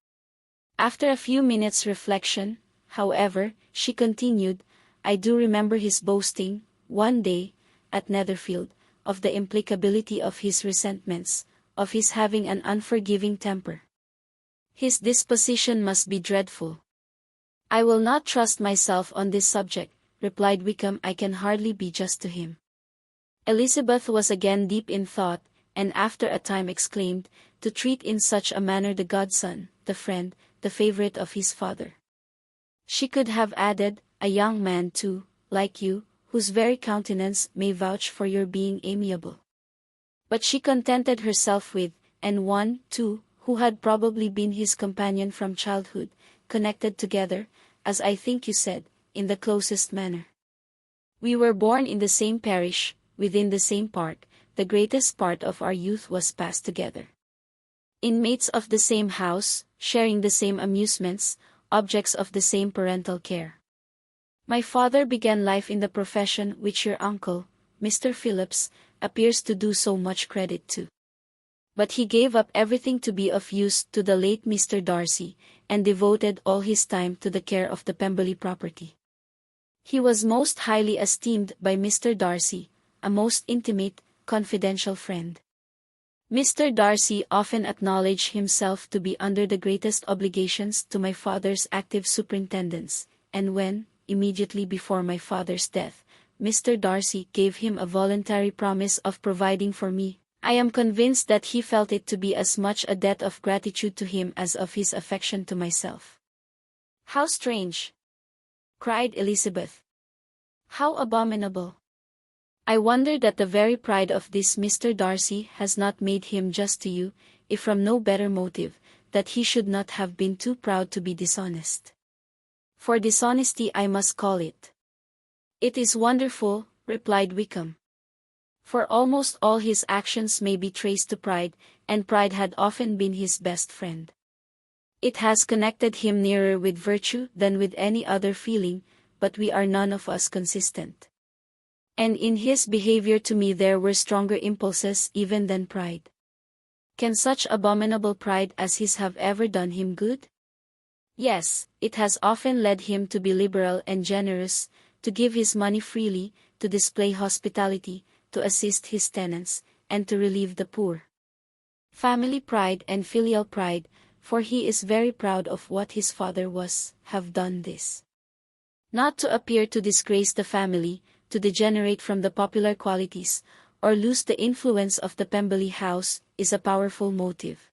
[SPEAKER 1] After a few minutes' reflection, however, she continued, I do remember his boasting, one day, at Netherfield, of the implacability of his resentments, of his having an unforgiving temper. His disposition must be dreadful. I will not trust myself on this subject, replied Wickham. I can hardly be just to him. Elizabeth was again deep in thought, and after a time exclaimed, to treat in such a manner the godson, the friend, the favourite of his father. She could have added, a young man too, like you, whose very countenance may vouch for your being amiable. But she contented herself with, and one, too, who had probably been his companion from childhood, connected together, as I think you said, in the closest manner. We were born in the same parish, within the same park, the greatest part of our youth was passed together. Inmates of the same house, sharing the same amusements, objects of the same parental care. My father began life in the profession which your uncle, Mr. Phillips, appears to do so much credit to. But he gave up everything to be of use to the late Mr. Darcy, and devoted all his time to the care of the Pemberley property. He was most highly esteemed by Mr. Darcy, a most intimate, confidential friend. Mr. Darcy often acknowledged himself to be under the greatest obligations to my father's active superintendence, and when, immediately before my father's death, Mr. Darcy gave him a voluntary promise of providing for me, I am convinced that he felt it to be as much a debt of gratitude to him as of his affection to myself. How strange! Cried Elizabeth. How abominable! I wonder that the very pride of this Mr. Darcy has not made him just to you, if from no better motive, that he should not have been too proud to be dishonest. For dishonesty I must call it. It is wonderful, replied Wickham. For almost all his actions may be traced to pride, and pride had often been his best friend. It has connected him nearer with virtue than with any other feeling, but we are none of us consistent. And in his behavior to me there were stronger impulses even than pride. Can such abominable pride as his have ever done him good? Yes, it has often led him to be liberal and generous, to give his money freely, to display hospitality, to assist his tenants, and to relieve the poor. Family pride and filial pride, for he is very proud of what his father was, have done this. Not to appear to disgrace the family, to degenerate from the popular qualities, or lose the influence of the Pemberley house, is a powerful motive.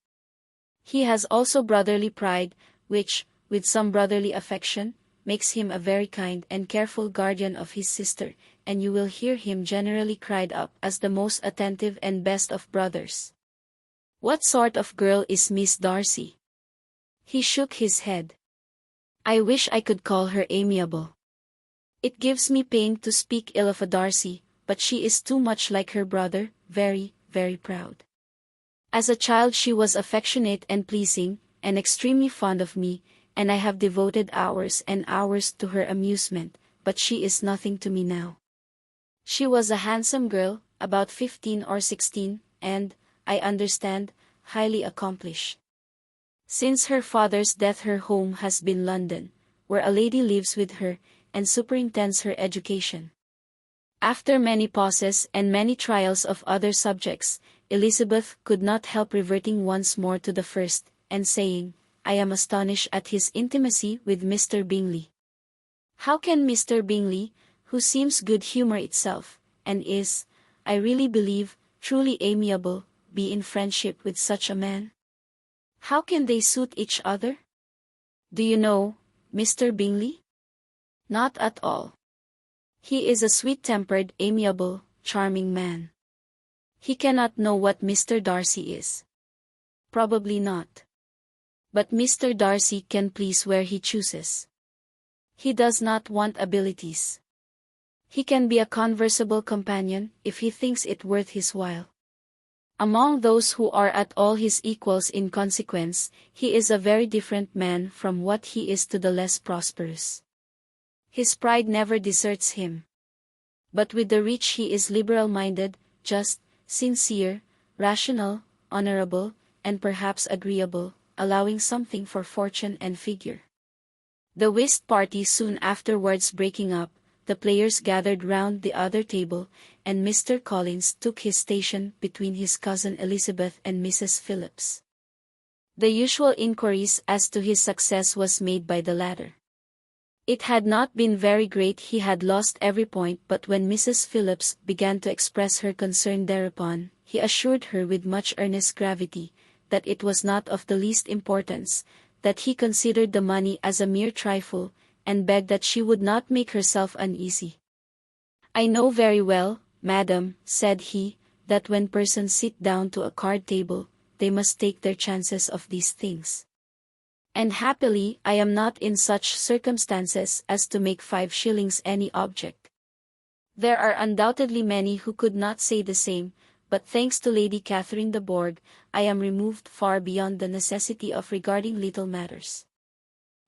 [SPEAKER 1] He has also brotherly pride, which, with some brotherly affection, makes him a very kind and careful guardian of his sister, and you will hear him generally cried up as the most attentive and best of brothers. What sort of girl is Miss Darcy? He shook his head. I wish I could call her amiable. It gives me pain to speak ill of a Darcy, but she is too much like her brother, very, very proud. As a child she was affectionate and pleasing, and extremely fond of me, and I have devoted hours and hours to her amusement, but she is nothing to me now. She was a handsome girl, about 15 or 16, and, I understand, highly accomplished. Since her father's death her home has been London, where a lady lives with her, and superintends her education. After many pauses and many trials of other subjects, Elizabeth could not help reverting once more to the first, and saying, I am astonished at his intimacy with Mr. Bingley. How can Mr. Bingley, who seems good humour itself, and is, I really believe, truly amiable, be in friendship with such a man? How can they suit each other? Do you know, Mr. Bingley? Not at all. He is a sweet-tempered, amiable, charming man. He cannot know what Mr. Darcy is. Probably not. But Mr. Darcy can please where he chooses. He does not want abilities. He can be a conversable companion, if he thinks it worth his while. Among those who are at all his equals in consequence, he is a very different man from what he is to the less prosperous. His pride never deserts him. But with the rich he is liberal-minded, just, sincere, rational, honorable, and perhaps agreeable, allowing something for fortune and figure. The whist party soon afterwards breaking up, the players gathered round the other table, and Mr. Collins took his station between his cousin Elizabeth and Mrs. Phillips. The usual inquiries as to his success was made by the latter. It had not been very great, he had lost every point, but when Mrs. Phillips began to express her concern thereupon, he assured her with much earnest gravity, that it was not of the least importance, that he considered the money as a mere trifle, and begged that she would not make herself uneasy. "I know very well, madam," said he, "that when persons sit down to a card table, they must take their chances of these things. And happily I am not in such circumstances as to make 5 shillings any object. There are undoubtedly many who could not say the same, but thanks to Lady Catherine de Bourgh, I am removed far beyond the necessity of regarding little matters."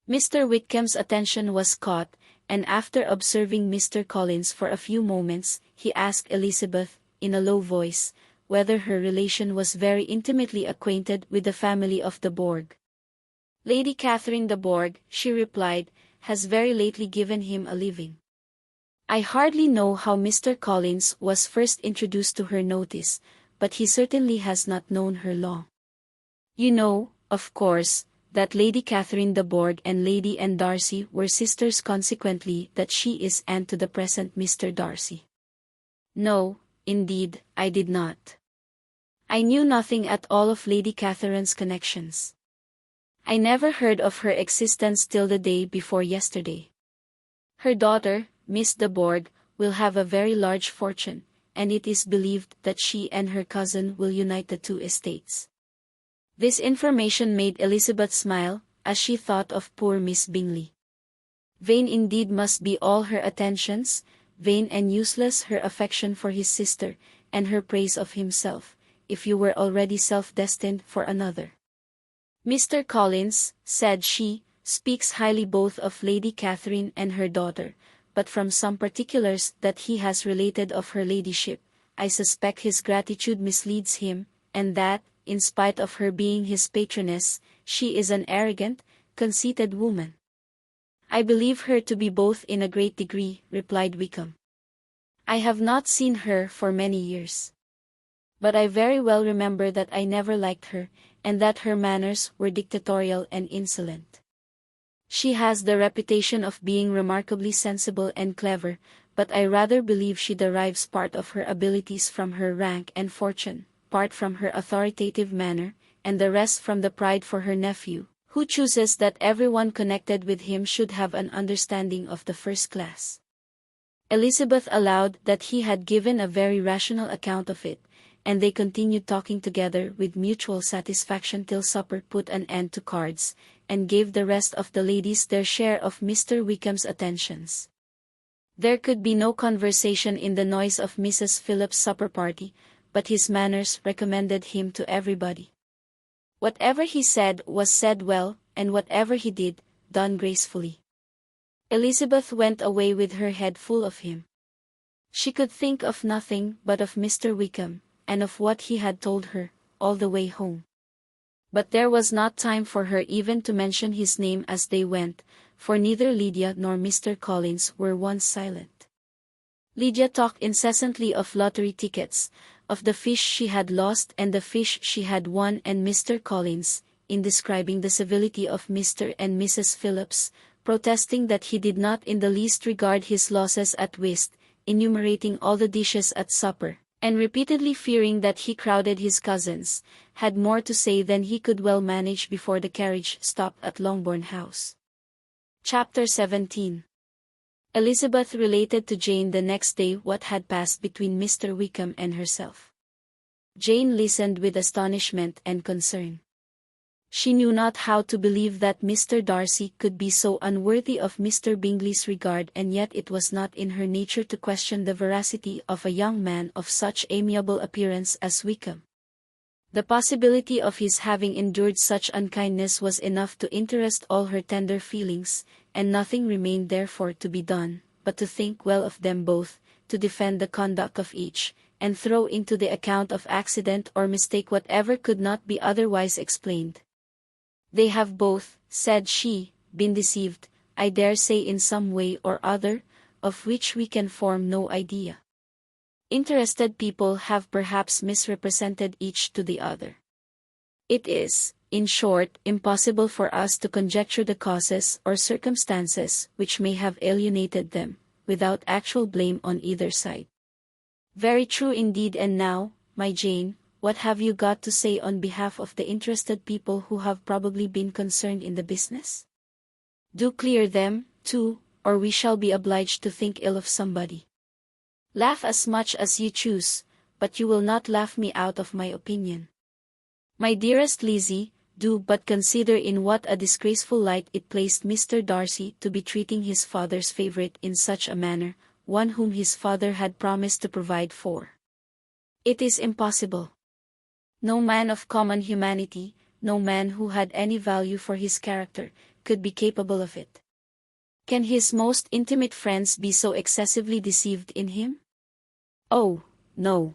[SPEAKER 1] Mr. Wickham's attention was caught, and after observing Mr. Collins for a few moments, he asked Elizabeth, in a low voice, whether her relation was very intimately acquainted with the family of de Bourgh. "Lady Catherine de Bourgh," she replied, "has very lately given him a living." I hardly know how Mr. Collins was first introduced to her notice, but he certainly has not known her long. "You know, of course, that Lady Catherine de Bourgh and Lady Anne Darcy were sisters, consequently that she is aunt to the present Mr. Darcy." "No, indeed, I did not. I knew nothing at all of Lady Catherine's connections. I never heard of her existence till the day before yesterday. Her daughter, Miss de Bourgh, will have a very large fortune, and it is believed that she and her cousin will unite the 2 estates." This information made Elizabeth smile, as she thought of poor Miss Bingley. Vain indeed must be all her attentions, vain and useless her affection for his sister, and her praise of himself, if you were already self-destined for another. "Mr. Collins," said she, "speaks highly both of Lady Catherine and her daughter, but from some particulars that he has related of her ladyship, I suspect his gratitude misleads him, and that, in spite of her being his patroness, she is an arrogant, conceited woman." "I believe her to be both in a great degree," replied Wickham. "I have not seen her for many years. But I very well remember that I never liked her, and that her manners were dictatorial and insolent. She has the reputation of being remarkably sensible and clever, but I rather believe she derives part of her abilities from her rank and fortune, part from her authoritative manner, and the rest from the pride for her nephew, who chooses that everyone connected with him should have an understanding of the first class." Elizabeth allowed that he had given a very rational account of it, and they continued talking together with mutual satisfaction till supper put an end to cards, and gave the rest of the ladies their share of Mr. Wickham's attentions. There could be no conversation in the noise of Mrs. Phillips' supper party, but his manners recommended him to everybody. Whatever he said was said well, and whatever he did, done gracefully. Elizabeth went away with her head full of him. She could think of nothing but of Mr. Wickham, and of what he had told her, all the way home. But there was not time for her even to mention his name as they went, for neither Lydia nor Mr. Collins were once silent. Lydia talked incessantly of lottery tickets, of the fish she had lost and the fish she had won, and Mr. Collins, in describing the civility of Mr. and Mrs. Phillips, protesting that he did not in the least regard his losses at whist, enumerating all the dishes at supper, and repeatedly fearing that he crowded his cousins, had more to say than he could well manage before the carriage stopped at Longbourn House. Chapter 17. Elizabeth related to Jane the next day what had passed between Mr. Wickham and herself. Jane listened with astonishment and concern. She knew not how to believe that Mr. Darcy could be so unworthy of Mr. Bingley's regard, and yet it was not in her nature to question the veracity of a young man of such amiable appearance as Wickham. The possibility of his having endured such unkindness was enough to interest all her tender feelings, and nothing remained therefore to be done, but to think well of them both, to defend the conduct of each, and throw into the account of accident or mistake whatever could not be otherwise explained. "They have both," said she, "been deceived, I dare say in some way or other, of which we can form no idea. Interested people have perhaps misrepresented each to the other. It is, in short, impossible for us to conjecture the causes or circumstances which may have alienated them, without actual blame on either side." "Very true indeed. And now, my Jane, what have you got to say on behalf of the interested people who have probably been concerned in the business? Do clear them, too, or we shall be obliged to think ill of somebody. Laugh as much as you choose, but you will not laugh me out of my opinion. My dearest Lizzie, do but consider in what a disgraceful light it placed Mr. Darcy to be treating his father's favourite in such a manner, one whom his father had promised to provide for. It is impossible. No man of common humanity, no man who had any value for his character, could be capable of it. Can his most intimate friends be so excessively deceived in him? Oh, no.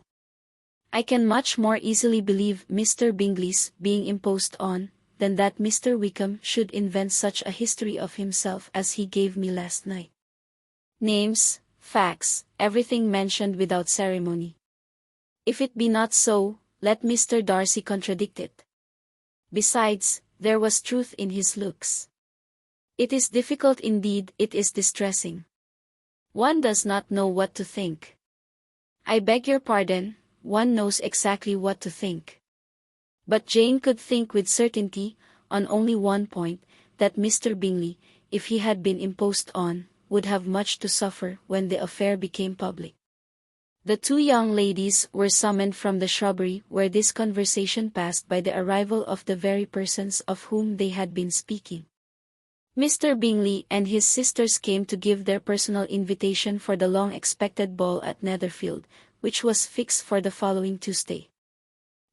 [SPEAKER 1] I can much more easily believe Mr. Bingley's being imposed on, than that Mr. Wickham should invent such a history of himself as he gave me last night. Names, facts, everything mentioned without ceremony. If it be not so, let Mr. Darcy contradict it. Besides, there was truth in his looks. It is difficult indeed, it is distressing. One does not know what to think. I beg your pardon, one knows exactly what to think. But Jane could think with certainty, on only one point, that Mr. Bingley, if he had been imposed on, would have much to suffer when the affair became public. The two young ladies were summoned from the shrubbery where this conversation passed by the arrival of the very persons of whom they had been speaking. Mr. Bingley and his sisters came to give their personal invitation for the long-expected ball at Netherfield, which was fixed for the following Tuesday.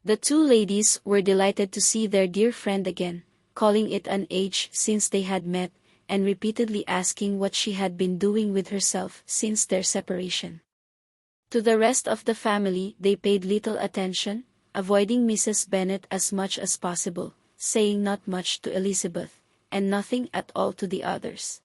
[SPEAKER 1] The two ladies were delighted to see their dear friend again, calling it an age since they had met, and repeatedly asking what she had been doing with herself since their separation. To the rest of the family they paid little attention, avoiding Mrs. Bennet as much as possible, saying not much to Elizabeth, and nothing at all to the others.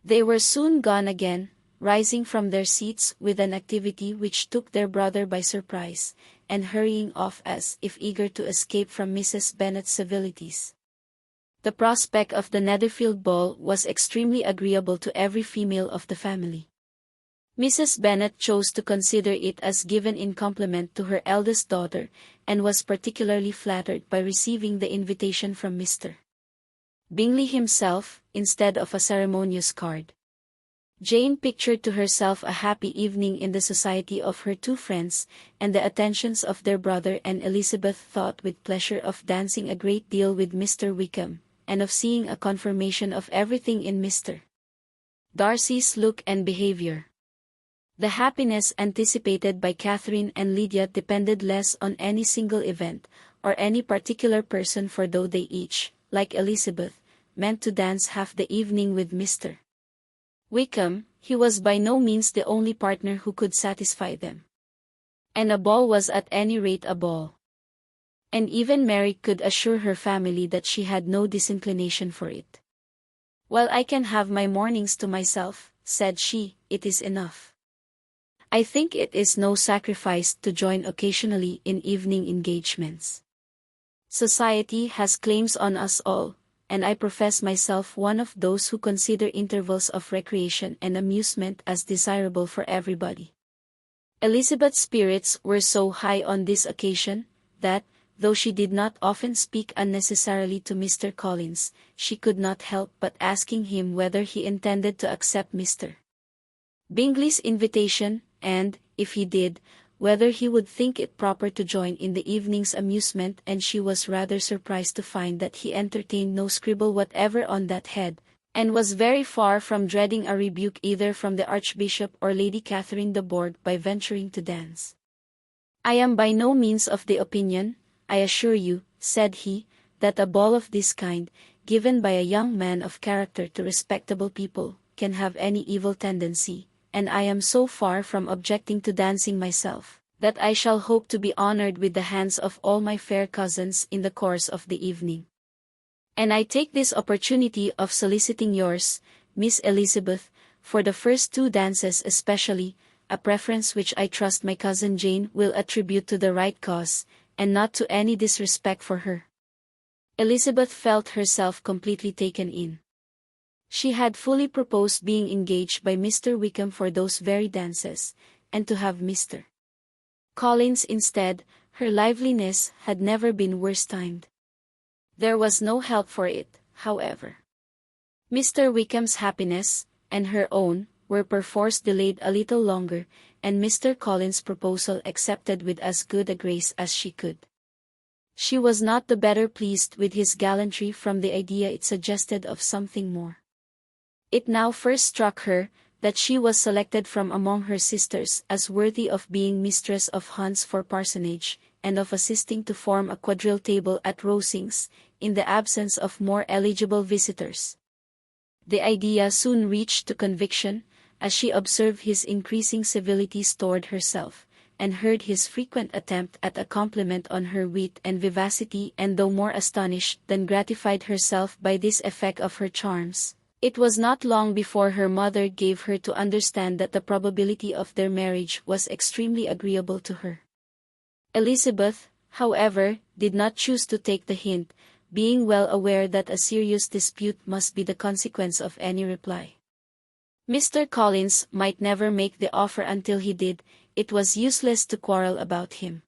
[SPEAKER 1] They were soon gone again, rising from their seats with an activity which took their brother by surprise, and hurrying off as if eager to escape from Mrs. Bennet's civilities. The prospect of the Netherfield ball was extremely agreeable to every female of the family. Mrs. Bennet chose to consider it as given in compliment to her eldest daughter, and was particularly flattered by receiving the invitation from Mr. Bingley himself, instead of a ceremonious card. Jane pictured to herself a happy evening in the society of her two friends, and the attentions of their brother, and Elizabeth thought with pleasure of dancing a great deal with Mr. Wickham, and of seeing a confirmation of everything in Mr. Darcy's look and behaviour. The happiness anticipated by Catherine and Lydia depended less on any single event, or any particular person, for though they each, like Elizabeth, meant to dance half the evening with Mr. Wickham, he was by no means the only partner who could satisfy them. And a ball was at any rate a ball. And even Mary could assure her family that she had no disinclination for it. "While I can have my mornings to myself," said she, "it is enough. I think it is no sacrifice to join occasionally in evening engagements. Society has claims on us all, and I profess myself one of those who consider intervals of recreation and amusement as desirable for everybody." Elizabeth's spirits were so high on this occasion, that, though she did not often speak unnecessarily to Mr. Collins, she could not help but asking him whether he intended to accept Mr. Bingley's invitation, and, if he did, whether he would think it proper to join in the evening's amusement, and she was rather surprised to find that he entertained no scruple whatever on that head, and was very far from dreading a rebuke either from the Archbishop or Lady Catherine de Bourgh by venturing to dance. "I am by no means of the opinion, I assure you," said he, "that a ball of this kind, given by a young man of character to respectable people, can have any evil tendency, and I am so far from objecting to dancing myself, that I shall hope to be honored with the hands of all my fair cousins in the course of the evening. And I take this opportunity of soliciting yours, Miss Elizabeth, for the first 2 dances especially, a preference which I trust my cousin Jane will attribute to the right cause, and not to any disrespect for her." Elizabeth felt herself completely taken in. She had fully proposed being engaged by Mr. Wickham for those very dances, and to have Mr. Collins instead. Her liveliness had never been worse timed. There was no help for it, however. Mr. Wickham's happiness, and her own, were perforce delayed a little longer, and Mr. Collins' proposal accepted with as good a grace as she could. She was not the better pleased with his gallantry from the idea it suggested of something more. It now first struck her that she was selected from among her sisters as worthy of being mistress of Hunsford Parsonage, and of assisting to form a quadrille table at Rosings, in the absence of more eligible visitors. The idea soon reached to conviction, as she observed his increasing civilities toward herself, and heard his frequent attempt at a compliment on her wit and vivacity, and though more astonished than gratified herself by this effect of her charms, it was not long before her mother gave her to understand that the probability of their marriage was extremely agreeable to her. Elizabeth, however, did not choose to take the hint, being well aware that a serious dispute must be the consequence of any reply. Mr. Collins might never make the offer until he did. It was useless to quarrel about him.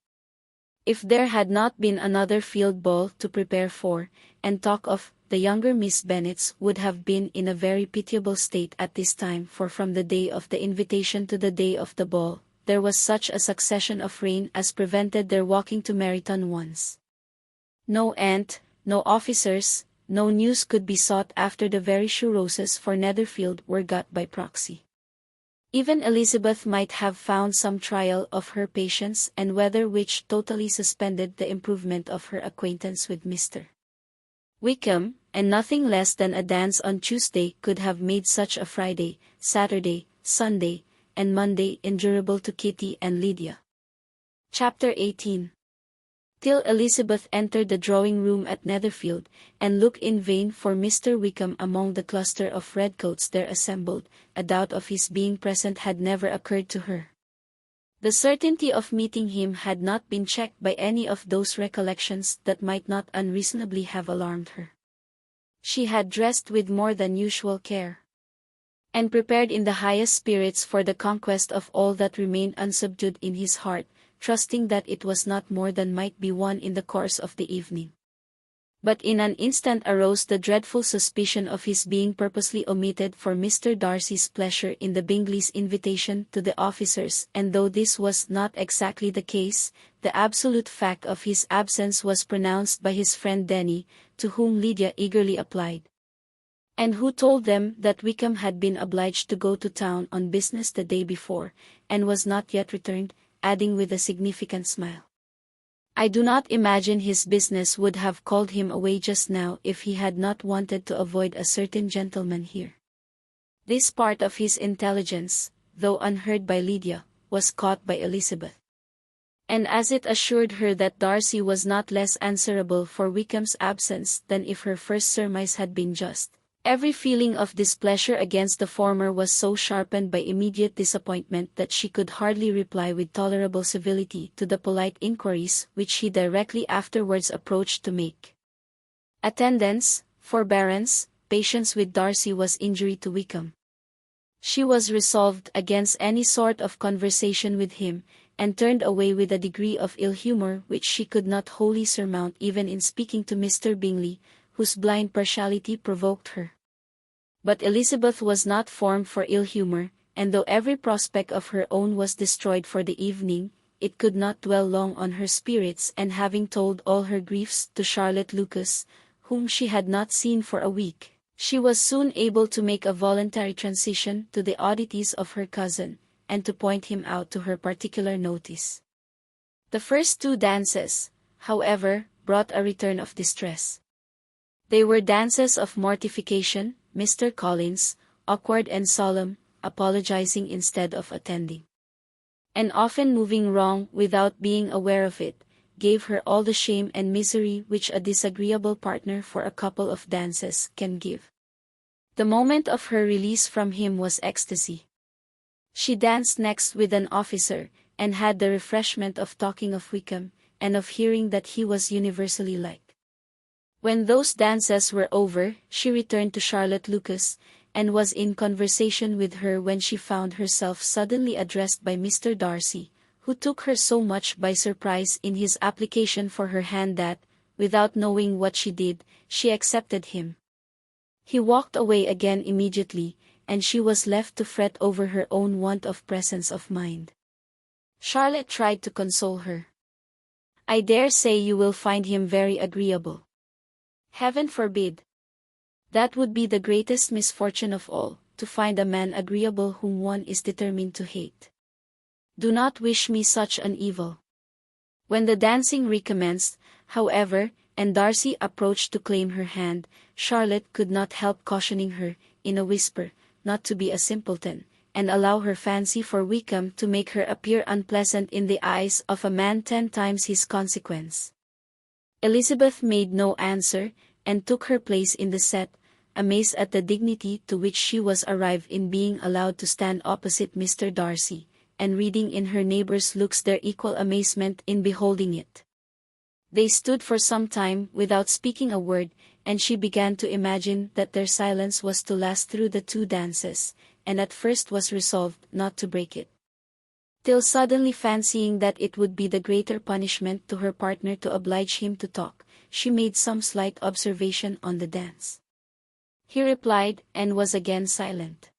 [SPEAKER 1] If there had not been another field ball to prepare for, and talk of, the younger Miss Bennets would have been in a very pitiable state at this time, for from the day of the invitation to the day of the ball, there was such a succession of rain as prevented their walking to Meryton once. No aunt, no officers, no news could be sought after the very shoe roses for Netherfield were got by proxy. Even Elizabeth might have found some trial of her patience and weather which totally suspended the improvement of her acquaintance with Mr. Wickham, and nothing less than a dance on Tuesday could have made such a Friday, Saturday, Sunday, and Monday endurable to Kitty and Lydia. Chapter 18. Till Elizabeth entered the drawing-room at Netherfield, and looked in vain for Mr. Wickham among the cluster of redcoats there assembled, a doubt of his being present had never occurred to her. The certainty of meeting him had not been checked by any of those recollections that might not unreasonably have alarmed her. She had dressed with more than usual care, and prepared in the highest spirits for the conquest of all that remained unsubdued in his heart, trusting that it was not more than might be won in the course of the evening. But in an instant arose the dreadful suspicion of his being purposely omitted for Mr. Darcy's pleasure in the Bingley's invitation to the officers, and though this was not exactly the case, the absolute fact of his absence was pronounced by his friend Denny, to whom Lydia eagerly applied, and who told them that Wickham had been obliged to go to town on business the day before, and was not yet returned, adding with a significant smile, "I do not imagine his business would have called him away just now if he had not wanted to avoid a certain gentleman here." This part of his intelligence, though unheard by Lydia, was caught by Elizabeth. And as it assured her that Darcy was not less answerable for Wickham's absence than if her first surmise had been just, every feeling of displeasure against the former was so sharpened by immediate disappointment that she could hardly reply with tolerable civility to the polite inquiries which he directly afterwards approached to make. Attendance, forbearance, patience with Darcy was injury to Wickham. She was resolved against any sort of conversation with him, and turned away with a degree of ill-humor which she could not wholly surmount even in speaking to Mr. Bingley, whose blind partiality provoked her. But Elizabeth was not formed for ill-humor, and though every prospect of her own was destroyed for the evening, it could not dwell long on her spirits, and having told all her griefs to Charlotte Lucas, whom she had not seen for a week, she was soon able to make a voluntary transition to the oddities of her cousin, and to point him out to her particular notice. The first 2 dances, however, brought a return of distress. They were dances of mortification, Mr. Collins, awkward and solemn, apologizing instead of attending, and often moving wrong without being aware of it, gave her all the shame and misery which a disagreeable partner for a couple of dances can give. The moment of her release from him was ecstasy. She danced next with an officer, and had the refreshment of talking of Wickham, and of hearing that he was universally liked. When those dances were over, she returned to Charlotte Lucas, and was in conversation with her when she found herself suddenly addressed by Mr. Darcy, who took her so much by surprise in his application for her hand that, without knowing what she did, she accepted him. He walked away again immediately, and she was left to fret over her own want of presence of mind. Charlotte tried to console her. "I dare say you will find him very agreeable." "Heaven forbid! That would be the greatest misfortune of all, to find a man agreeable whom one is determined to hate. Do not wish me such an evil." When the dancing recommenced, however, and Darcy approached to claim her hand, Charlotte could not help cautioning her, in a whisper, not to be a simpleton, and allow her fancy for Wickham to make her appear unpleasant in the eyes of a man 10 times his consequence. Elizabeth made no answer, and took her place in the set, amazed at the dignity to which she was arrived in being allowed to stand opposite Mr. Darcy, and reading in her neighbors' looks their equal amazement in beholding it. They stood for some time without speaking a word, and she began to imagine that their silence was to last through the 2 dances, and at first was resolved not to break it. Till suddenly fancying that it would be the greater punishment to her partner to oblige him to talk, she made some slight observation on the dance. He replied, and was again silent.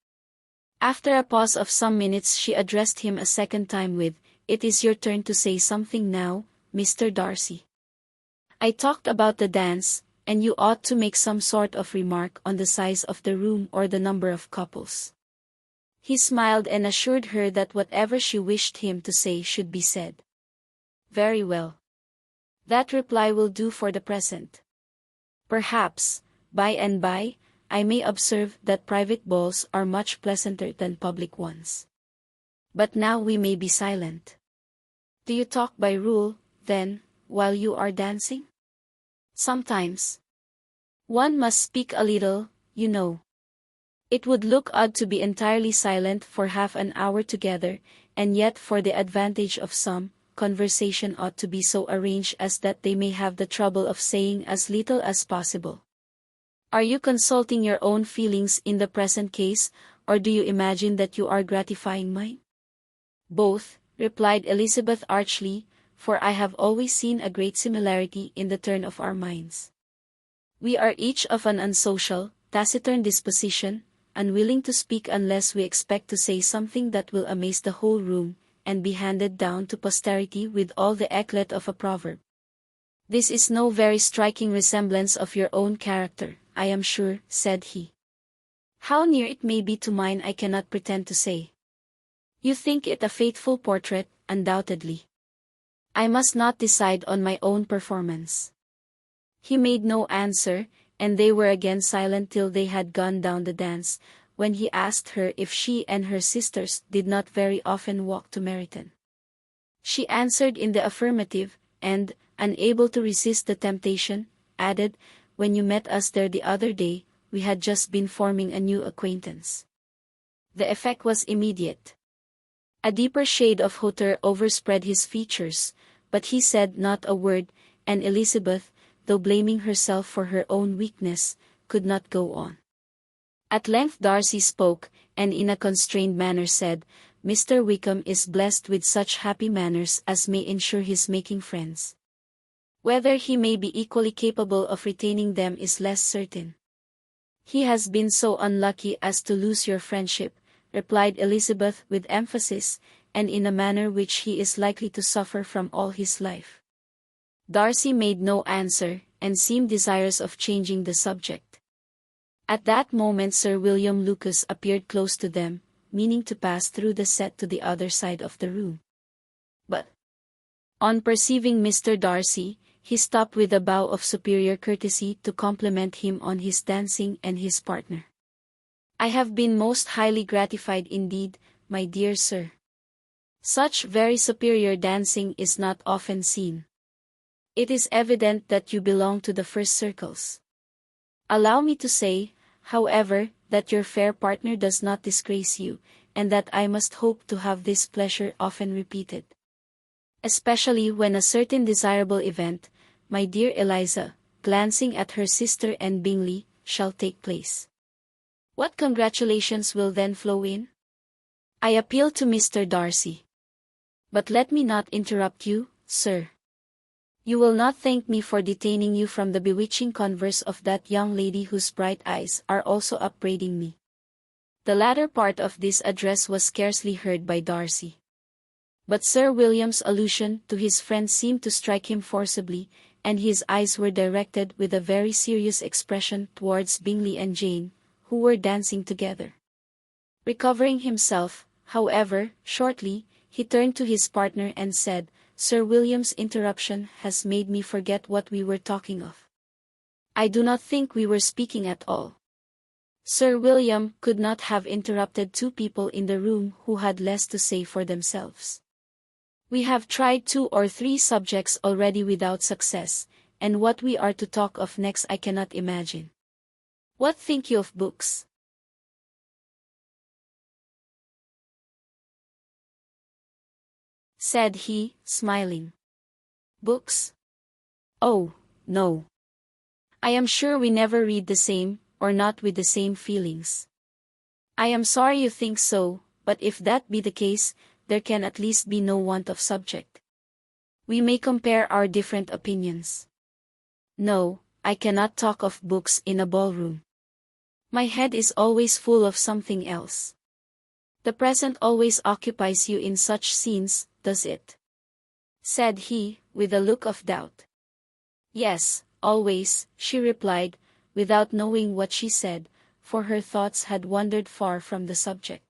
[SPEAKER 1] After a pause of some minutes she addressed him a second time with, "It is your turn to say something now, Mr. Darcy. I talked about the dance, and you ought to make some sort of remark on the size of the room or the number of couples." He smiled and assured her that whatever she wished him to say should be said. "Very well. That reply will do for the present. Perhaps, by and by, I may observe that private balls are much pleasanter than public ones. But now we may be silent." "Do you talk by rule, then, while you are dancing?" "Sometimes. One must speak a little, you know. It would look odd to be entirely silent for half an hour together, and yet for the advantage of some, conversation ought to be so arranged as that they may have the trouble of saying as little as possible." "Are you consulting your own feelings in the present case, or do you imagine that you are gratifying mine?" "Both," replied Elizabeth archly, "for I have always seen a great similarity in the turn of our minds. We are each of an unsocial, taciturn disposition, unwilling to speak unless we expect to say something that will amaze the whole room, and be handed down to posterity with all the eclat of a proverb. This is no very striking resemblance of your own character, I am sure," said he. "How near it may be to mine I cannot pretend to say. You think it a faithful portrait, undoubtedly. I must not decide on my own performance." He made no answer, and they were again silent till they had gone down the dance, when he asked her if she and her sisters did not very often walk to Meryton. She answered in the affirmative, and, unable to resist the temptation, added, "When you met us there the other day, we had just been forming a new acquaintance." The effect was immediate. A deeper shade of hauteur overspread his features, but he said not a word, and Elizabeth, though blaming herself for her own weakness, could not go on. At length Darcy spoke, and in a constrained manner said, "Mr. Wickham is blessed with such happy manners as may ensure his making friends. Whether he may be equally capable of retaining them is less certain." "He has been so unlucky as to lose your friendship," replied Elizabeth with emphasis, and in a manner which he is likely to suffer from all his life. Darcy made no answer, and seemed desirous of changing the subject. At that moment Sir William Lucas appeared close to them, meaning to pass through the set to the other side of the room. But, on perceiving Mr. Darcy, he stopped with a bow of superior courtesy to compliment him on his dancing and his partner. "I have been most highly gratified indeed, my dear sir. Such very superior dancing is not often seen. It is evident that you belong to the first circles. Allow me to say, however, that your fair partner does not disgrace you, and that I must hope to have this pleasure often repeated. Especially when a certain desirable event, my dear Eliza," glancing at her sister and Bingley, "shall take place. What congratulations will then flow in? I appeal to Mr. Darcy. But let me not interrupt you, sir. You will not thank me for detaining you from the bewitching converse of that young lady whose bright eyes are also upbraiding me." The latter part of this address was scarcely heard by Darcy. But Sir William's allusion to his friend seemed to strike him forcibly, and his eyes were directed with a very serious expression towards Bingley and Jane, who were dancing together. Recovering himself, however, shortly, he turned to his partner and said, "Sir William's interruption has made me forget what we were talking of. I do not think we were speaking at all." Sir William could not have interrupted two people in the room who had less to say for themselves. "We have tried 2 or 3 subjects already without success, and what we are to talk of next I cannot imagine. What think you of books?" said he, smiling. "Books? Oh, no. I am sure we never read the same, or not with the same feelings. I am sorry you think so, but if that be the case, there can at least be no want of subject. We may compare our different opinions. No, I cannot talk of books in a ballroom. My head is always full of something else. The present always occupies you in such scenes, does it?" said he, with a look of doubt. "Yes, always," she replied, without knowing what she said, for her thoughts had wandered far from the subject.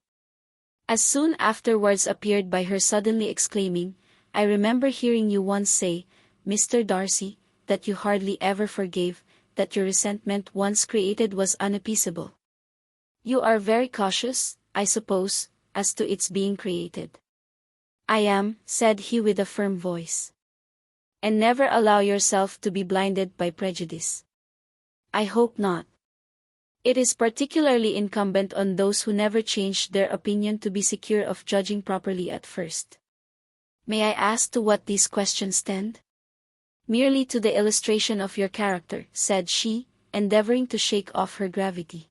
[SPEAKER 1] As soon afterwards appeared by her suddenly exclaiming, "I remember hearing you once say, Mr. Darcy, that you hardly ever forgave, that your resentment once created was unappeasable. You are very cautious, I suppose, as to its being created." "I am," said he with a firm voice. "And never allow yourself to be blinded by prejudice." "I hope not. It is particularly incumbent on those who never change their opinion to be secure of judging properly at first." "May I ask to what these questions tend?" "Merely to the illustration of your character," said she, endeavoring to shake off her gravity.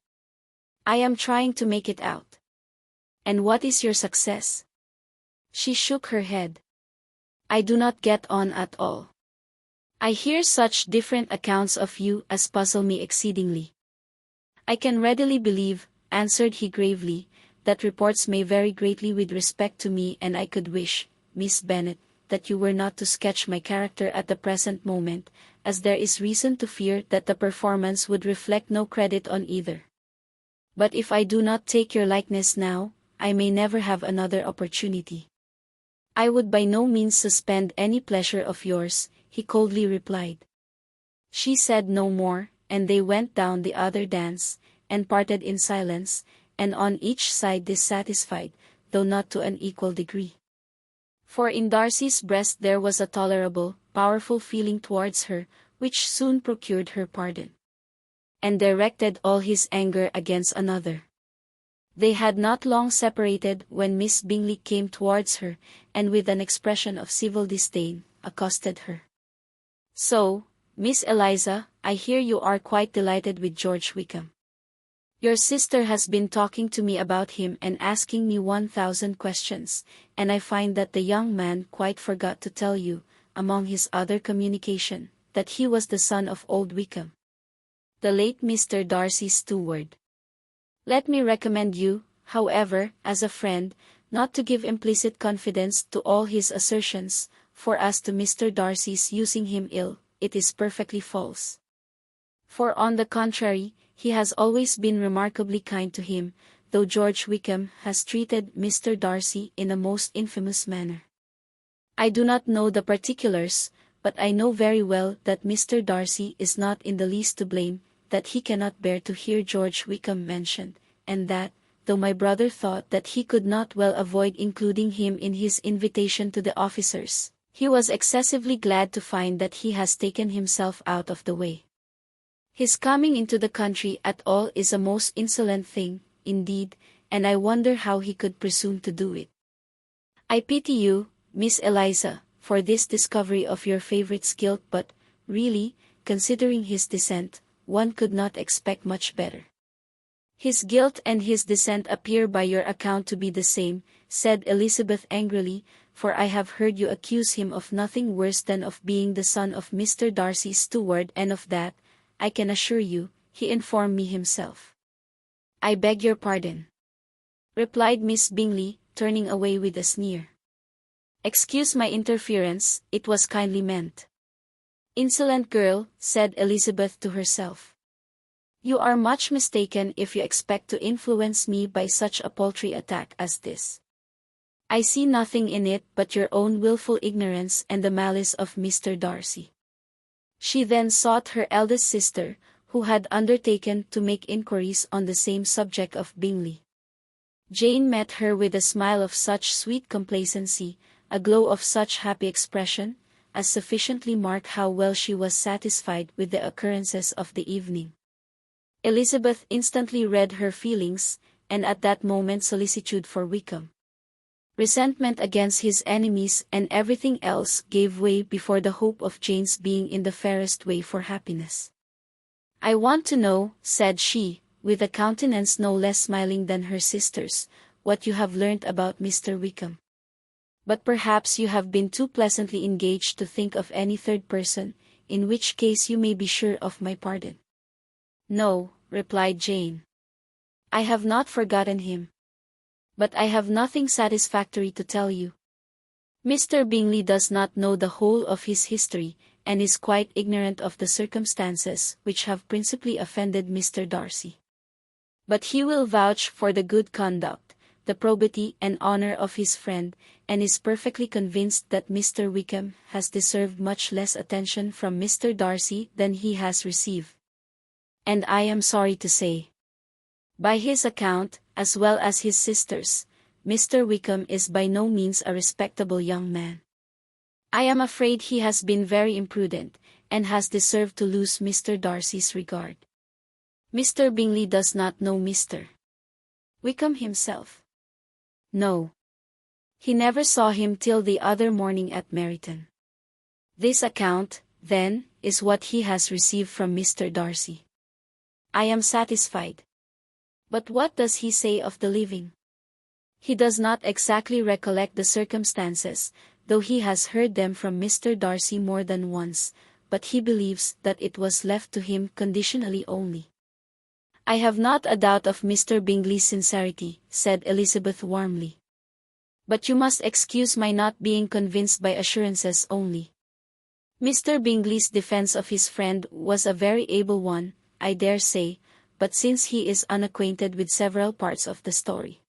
[SPEAKER 1] "I am trying to make it out." "And what is your success?" She shook her head. "I do not get on at all. I hear such different accounts of you as puzzle me exceedingly." "I can readily believe," answered he gravely, "that reports may vary greatly with respect to me, and I could wish, Miss Bennet, that you were not to sketch my character at the present moment, as there is reason to fear that the performance would reflect no credit on either. But if I do not take your likeness now, I may never have another opportunity." "I would by no means suspend any pleasure of yours," he coldly replied. She said no more, and they went down the other dance, and parted in silence, and on each side dissatisfied, though not to an equal degree. For in Darcy's breast there was a tolerable, powerful feeling towards her, which soon procured her pardon, and directed all his anger against another. They had not long separated when Miss Bingley came towards her, and with an expression of civil disdain, accosted her. "So, Miss Eliza, I hear you are quite delighted with George Wickham. Your sister has been talking to me about him and asking me 1,000 questions, and I find that the young man quite forgot to tell you, among his other communication, that he was the son of old Wickham, the late Mr. Darcy's steward. Let me recommend you, however, as a friend, not to give implicit confidence to all his assertions, for as to Mr. Darcy's using him ill, it is perfectly false. For on the contrary, he has always been remarkably kind to him, though George Wickham has treated Mr. Darcy in a most infamous manner. I do not know the particulars, but I know very well that Mr. Darcy is not in the least to blame, that he cannot bear to hear George Wickham mentioned, and that, though my brother thought that he could not well avoid including him in his invitation to the officers, he was excessively glad to find that he has taken himself out of the way. His coming into the country at all is a most insolent thing, indeed, and I wonder how he could presume to do it. I pity you, Miss Eliza, for this discovery of your favourite's guilt, but, really, considering his descent, one could not expect much better. His guilt and his descent appear by your account to be the same, said Elizabeth angrily, for I have heard you accuse him of nothing worse than of being the son of Mr. Darcy's steward, and of that, I can assure you, he informed me himself. I beg your pardon, replied Miss Bingley, turning away with a sneer. Excuse my interference, it was kindly meant. Insolent girl, said Elizabeth to herself. You are much mistaken if you expect to influence me by such a paltry attack as this. I see nothing in it but your own wilful ignorance and the malice of Mr. Darcy. She then sought her eldest sister, who had undertaken to make inquiries on the same subject of Bingley. Jane met her with a smile of such sweet complacency, a glow of such happy expression, as sufficiently marked how well she was satisfied with the occurrences of the evening. Elizabeth instantly read her feelings, and at that moment solicitude for Wickham, resentment against his enemies, and everything else gave way before the hope of Jane's being in the fairest way for happiness. I want to know, said she, with a countenance no less smiling than her sister's, what you have learnt about Mr. Wickham. But perhaps you have been too pleasantly engaged to think of any third person, in which case you may be sure of my pardon. No, replied Jane. I have not forgotten him. But I have nothing satisfactory to tell you. Mr. Bingley does not know the whole of his history, and is quite ignorant of the circumstances which have principally offended Mr. Darcy. But he will vouch for the good conduct, the probity and honour of his friend, and is perfectly convinced that Mr. Wickham has deserved much less attention from Mr. Darcy than he has received. And I am sorry to say, by his account, as well as his sister's, Mr. Wickham is by no means a respectable young man. I am afraid he has been very imprudent, and has deserved to lose Mr. Darcy's regard. Mr. Bingley does not know Mr. Wickham himself. No. He never saw him till the other morning at Meryton. This account, then, is what he has received from Mr. Darcy. I am satisfied. But what does he say of the living? He does not exactly recollect the circumstances, though he has heard them from Mr. Darcy more than once, but he believes that it was left to him conditionally only. I have not a doubt of Mr. Bingley's sincerity, said Elizabeth warmly. But you must excuse my not being convinced by assurances only. Mr. Bingley's defence of his friend was a very able one, I dare say, but since he is unacquainted with several parts of the story,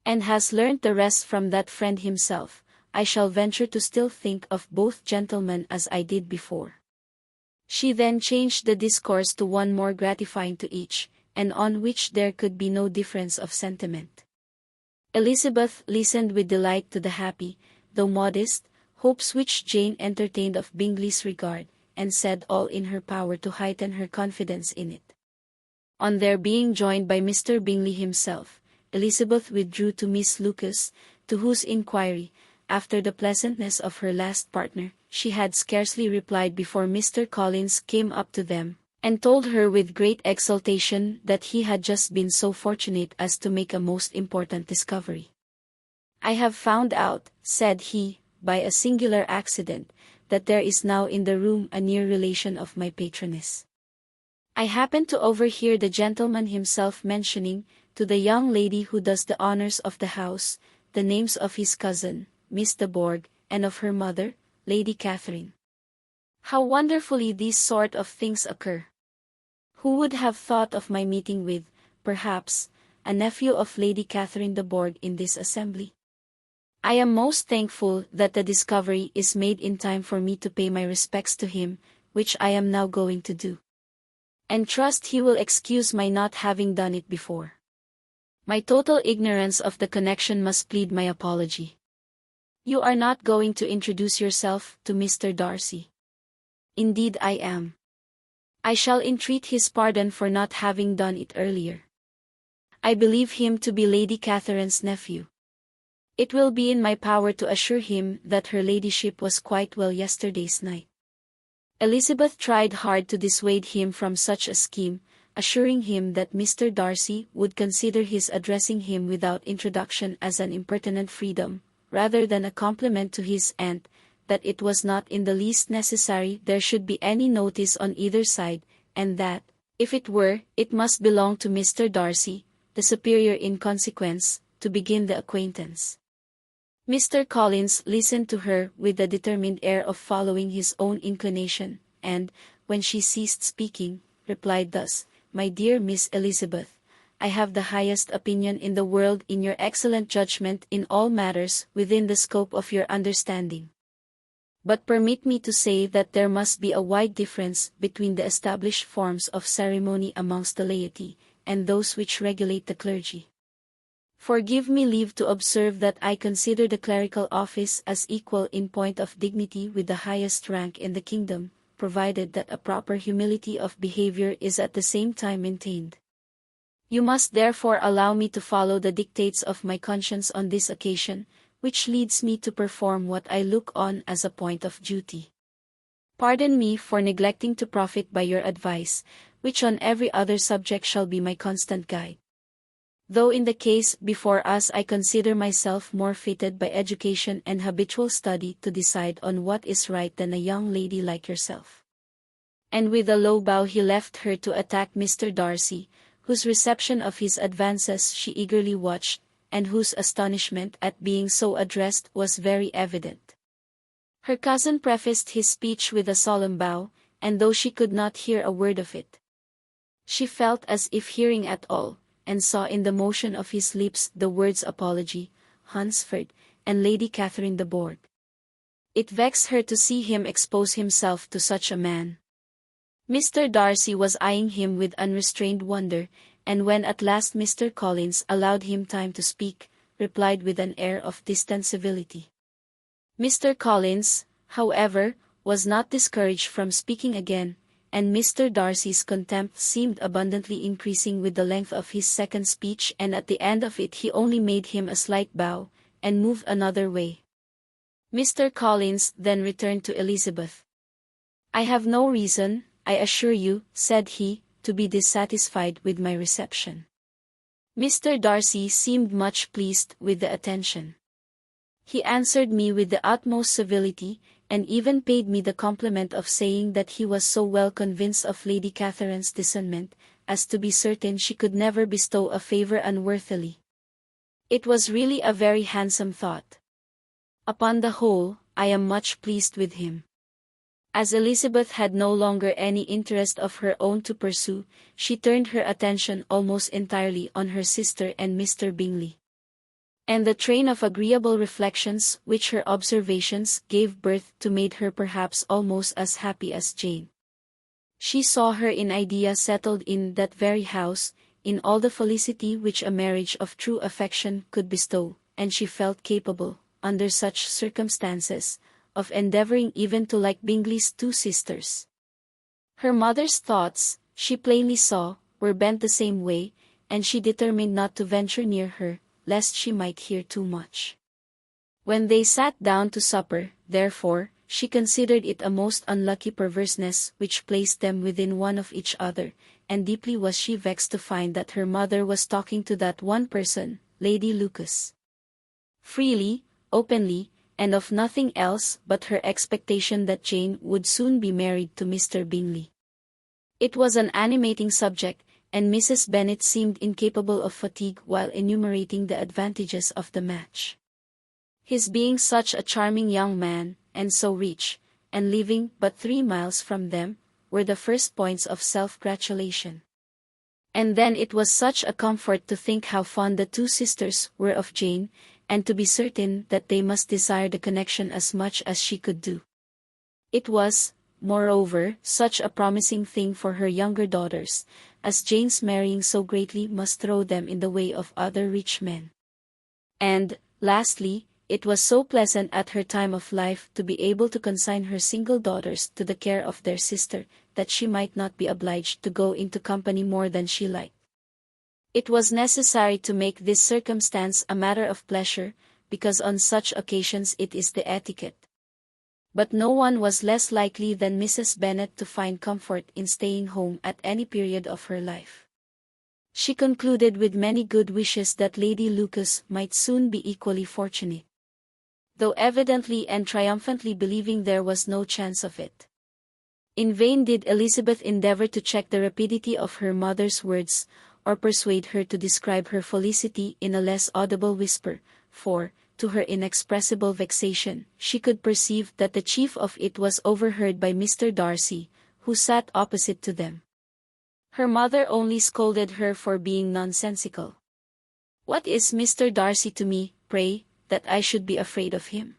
[SPEAKER 1] and has learnt the rest from that friend himself, I shall venture to still think of both gentlemen as I did before. She then changed the discourse to one more gratifying to each, and on which there could be no difference of sentiment. Elizabeth listened with delight to the happy, though modest, hopes which Jane entertained of Bingley's regard, and said all in her power to heighten her confidence in it. On their being joined by Mr. Bingley himself, Elizabeth withdrew to Miss Lucas, to whose inquiry, after the pleasantness of her last partner, she had scarcely replied before Mr. Collins came up to them, and told her with great exultation that he had just been so fortunate as to make a most important discovery. I have found out, said he, by a singular accident, that there is now in the room a near relation of my patroness. I happened to overhear the gentleman himself mentioning, to the young lady who does the honours of the house, the names of his cousin, Miss de Bourgh, and of her mother, Lady Catherine. How wonderfully these sort of things occur! Who would have thought of my meeting with, perhaps, a nephew of Lady Catherine de Bourgh in this assembly? I am most thankful that the discovery is made in time for me to pay my respects to him, which I am now going to do. And trust he will excuse my not having done it before. My total ignorance of the connection must plead my apology. You are not going to introduce yourself to Mr. Darcy. Indeed I am. I shall entreat his pardon for not having done it earlier. I believe him to be Lady Catherine's nephew. It will be in my power to assure him that her ladyship was quite well yesterday's night. Elizabeth tried hard to dissuade him from such a scheme, assuring him that Mr. Darcy would consider his addressing him without introduction as an impertinent freedom, rather than a compliment to his aunt, that it was not in the least necessary there should be any notice on either side, and that, if it were, it must belong to Mr. Darcy, the superior in consequence, to begin the acquaintance. Mr. Collins listened to her with a determined air of following his own inclination, and, when she ceased speaking, replied thus: "My dear Miss Elizabeth, I have the highest opinion in the world in your excellent judgment in all matters within the scope of your understanding. But permit me to say that there must be a wide difference between the established forms of ceremony amongst the laity, and those which regulate the clergy. Forgive me leave to observe that I consider the clerical office as equal in point of dignity with the highest rank in the kingdom, provided that a proper humility of behavior is at the same time maintained. You must therefore allow me to follow the dictates of my conscience on this occasion, which leads me to perform what I look on as a point of duty. Pardon me for neglecting to profit by your advice, which on every other subject shall be my constant guide. Though in the case before us I consider myself more fitted by education and habitual study to decide on what is right than a young lady like yourself." And with a low bow he left her to attack Mr. Darcy, whose reception of his advances she eagerly watched, and whose astonishment at being so addressed was very evident. Her cousin prefaced his speech with a solemn bow, and though she could not hear a word of it, she felt as if hearing at all, and saw in the motion of his lips the words apology, Hunsford, and Lady Catherine de Bourgh. It vexed her to see him expose himself to such a man. Mr. Darcy was eyeing him with unrestrained wonder, and when at last Mr. Collins allowed him time to speak, replied with an air of distant civility. Mr. Collins, however, was not discouraged from speaking again, and Mr. Darcy's contempt seemed abundantly increasing with the length of his second speech, and at the end of it he only made him a slight bow, and moved another way. Mr. Collins then returned to Elizabeth. "I have no reason, I assure you," said he, "to be dissatisfied with my reception." Mr. Darcy seemed much pleased with the attention. He answered me with the utmost civility, and even paid me the compliment of saying that he was so well convinced of Lady Catherine's discernment, as to be certain she could never bestow a favour unworthily. It was really a very handsome thought. Upon the whole, I am much pleased with him. As Elizabeth had no longer any interest of her own to pursue, she turned her attention almost entirely on her sister and Mr. Bingley. And the train of agreeable reflections which her observations gave birth to made her perhaps almost as happy as Jane. She saw her in idea settled in that very house, in all the felicity which a marriage of true affection could bestow, and she felt capable, under such circumstances, of endeavouring even to like Bingley's two sisters. Her mother's thoughts, she plainly saw, were bent the same way, and she determined not to venture near her, lest she might hear too much. When they sat down to supper, therefore, she considered it a most unlucky perverseness which placed them within one of each other, and deeply was she vexed to find that her mother was talking to that one person, Lady Lucas. Freely, openly, and of nothing else but her expectation that Jane would soon be married to Mr. Bingley. It was an animating subject, and Mrs. Bennet seemed incapable of fatigue while enumerating the advantages of the match. His being such a charming young man, and so rich, and living but 3 miles from them, were the first points of self-gratulation. And then it was such a comfort to think how fond the two sisters were of Jane, and to be certain that they must desire the connection as much as she could do. It was, moreover, such a promising thing for her younger daughters, as Jane's marrying so greatly must throw them in the way of other rich men. And, lastly, it was so pleasant at her time of life to be able to consign her single daughters to the care of their sister, that she might not be obliged to go into company more than she liked. It was necessary to make this circumstance a matter of pleasure, because on such occasions it is the etiquette. But no one was less likely than Mrs. Bennet to find comfort in staying home at any period of her life. She concluded with many good wishes that Lady Lucas might soon be equally fortunate, though evidently and triumphantly believing there was no chance of it. In vain did Elizabeth endeavour to check the rapidity of her mother's words, or persuade her to describe her felicity in a less audible whisper, for, to her inexpressible vexation, she could perceive that the chief of it was overheard by Mr. Darcy, who sat opposite to them. Her mother only scolded her for being nonsensical. "What is Mr. Darcy to me, pray, that I should be afraid of him?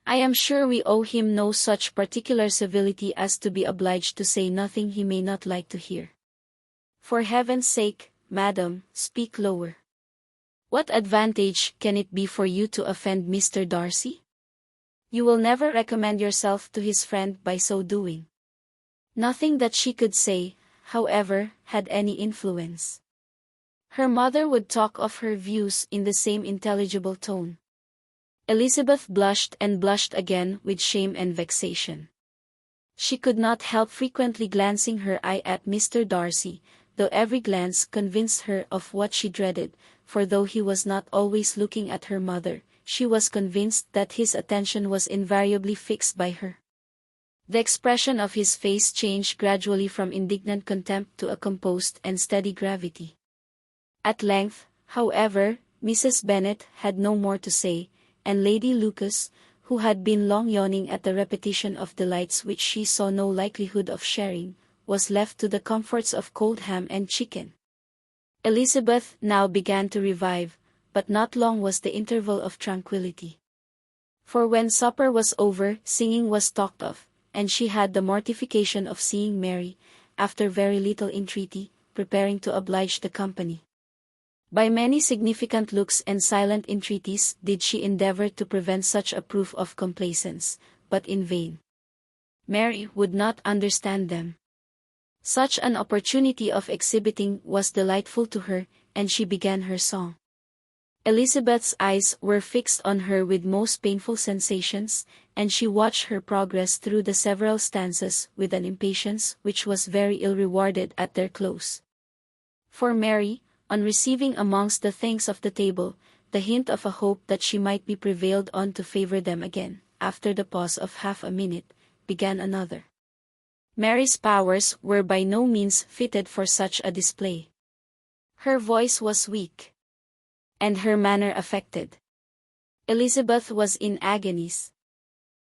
[SPEAKER 1] I am sure we owe him no such particular civility as to be obliged to say nothing he may not like to hear. For heaven's sake, madam, speak lower. What advantage can it be for you to offend Mr. Darcy? You will never recommend yourself to his friend by so doing." Nothing that she could say, however, had any influence. Her mother would talk of her views in the same intelligible tone. Elizabeth blushed and blushed again with shame and vexation. She could not help frequently glancing her eye at Mr. Darcy, though every glance convinced her of what she dreaded, for though he was not always looking at her mother, she was convinced that his attention was invariably fixed by her. The expression of his face changed gradually from indignant contempt to a composed and steady gravity. At length, however, Mrs. Bennet had no more to say, and Lady Lucas, who had been long yawning at the repetition of delights which she saw no likelihood of sharing, was left to the comforts of cold ham and chicken. Elizabeth now began to revive, but not long was the interval of tranquillity. For when supper was over, singing was talked of, and she had the mortification of seeing Mary, after very little entreaty, preparing to oblige the company. By many significant looks and silent entreaties did she endeavour to prevent such a proof of complaisance, but in vain. Mary would not understand them. Such an opportunity of exhibiting was delightful to her, and she began her song. Elizabeth's eyes were fixed on her with most painful sensations, and she watched her progress through the several stanzas with an impatience which was very ill rewarded at their close. For Mary, on receiving amongst the things of the table, the hint of a hope that she might be prevailed on to favour them again, after the pause of half a minute, began another. Mary's powers were by no means fitted for such a display. Her voice was weak, and her manner affected. Elizabeth was in agonies.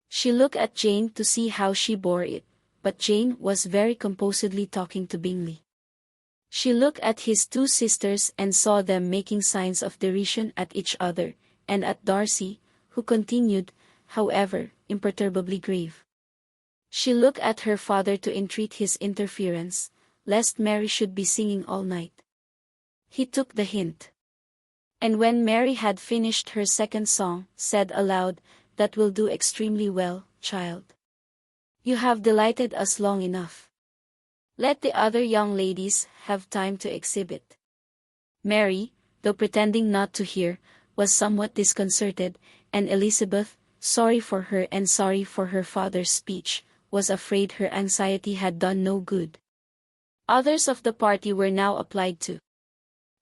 [SPEAKER 1] She looked at Jane to see how she bore it, but Jane was very composedly talking to Bingley. She looked at his two sisters and saw them making signs of derision at each other, and at Darcy, who continued, however, imperturbably grave. She looked at her father to entreat his interference, lest Mary should be singing all night. He took the hint. And when Mary had finished her second song, said aloud, "That will do extremely well, child. You have delighted us long enough. Let the other young ladies have time to exhibit." Mary, though pretending not to hear, was somewhat disconcerted, and Elizabeth, sorry for her and sorry for her father's speech, was afraid her anxiety had done no good. Others of the party were now applied to.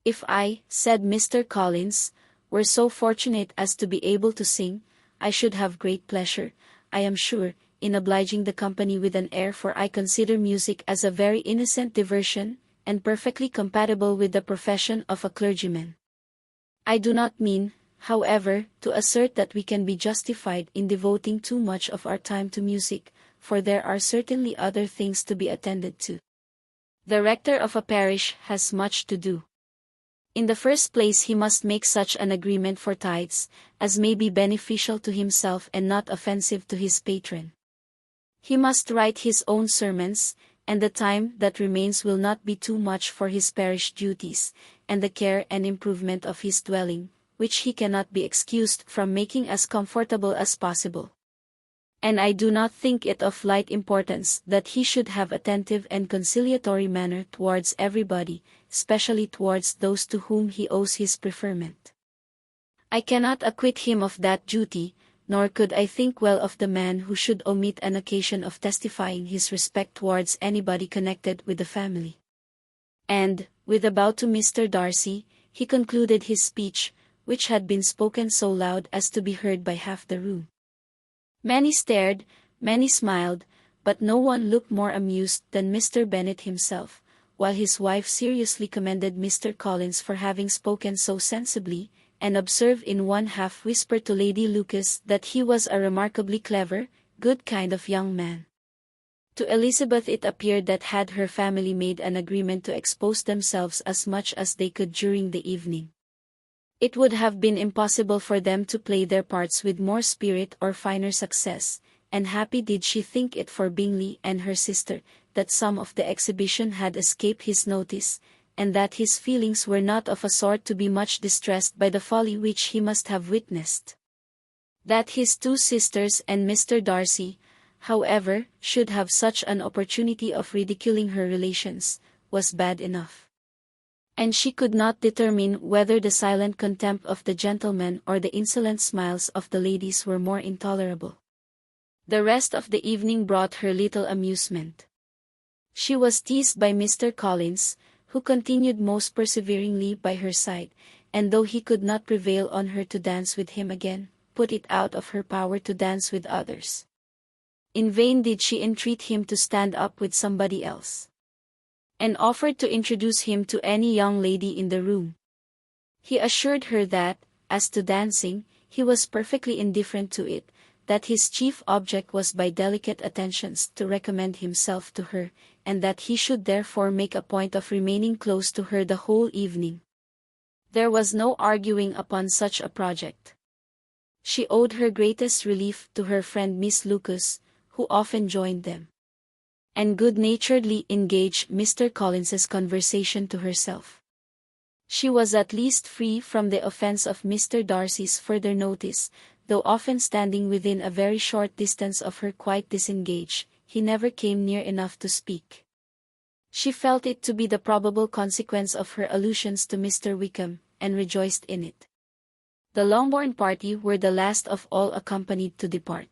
[SPEAKER 1] "If I," said Mr. Collins, "were so fortunate as to be able to sing, I should have great pleasure, I am sure, in obliging the company with an air, for I consider music as a very innocent diversion, and perfectly compatible with the profession of a clergyman. I do not mean," however, to assert that we can be justified in devoting too much of our time to music, for there are certainly other things to be attended to. The rector of a parish has much to do. In the first place, he must make such an agreement for tithes as may be beneficial to himself and not offensive to his patron. He must write his own sermons, and the time that remains will not be too much for his parish duties, and the care and improvement of his dwelling, which he cannot be excused from making as comfortable as possible. And I do not think it of light importance that he should have attentive and conciliatory manner towards everybody, especially towards those to whom he owes his preferment. I cannot acquit him of that duty, nor could I think well of the man who should omit an occasion of testifying his respect towards anybody connected with the family. And, with a bow to Mr. Darcy, he concluded his speech, which had been spoken so loud as to be heard by half the room. Many stared, many smiled, but no one looked more amused than Mr. Bennet himself, while his wife seriously commended Mr. Collins for having spoken so sensibly, and observed in one half whisper to Lady Lucas that he was a remarkably clever, good kind of young man. To Elizabeth it appeared that had her family made an agreement to expose themselves as much as they could during the evening, it would have been impossible for them to play their parts with more spirit or finer success, and happy did she think it for Bingley and her sister, that some of the exhibition had escaped his notice, and that his feelings were not of a sort to be much distressed by the folly which he must have witnessed. That his two sisters and Mr. Darcy, however, should have such an opportunity of ridiculing her relations, was bad enough. And she could not determine whether the silent contempt of the gentlemen or the insolent smiles of the ladies were more intolerable. The rest of the evening brought her little amusement. She was teased by Mr. Collins, who continued most perseveringly by her side, and though he could not prevail on her to dance with him again, put it out of her power to dance with others. In vain did she entreat him to stand up with somebody else, and offered to introduce him to any young lady in the room. He assured her that, as to dancing, he was perfectly indifferent to it, that his chief object was by delicate attentions to recommend himself to her, and that he should therefore make a point of remaining close to her the whole evening. There was no arguing upon such a project. She owed her greatest relief to her friend Miss Lucas, who often joined them, and good-naturedly engaged Mr. Collins's conversation to herself. She was at least free from the offence of Mr. Darcy's further notice, though often standing within a very short distance of her quite disengaged, he never came near enough to speak. She felt it to be the probable consequence of her allusions to Mr. Wickham, and rejoiced in it. The Longbourn party were the last of all accompanied to depart,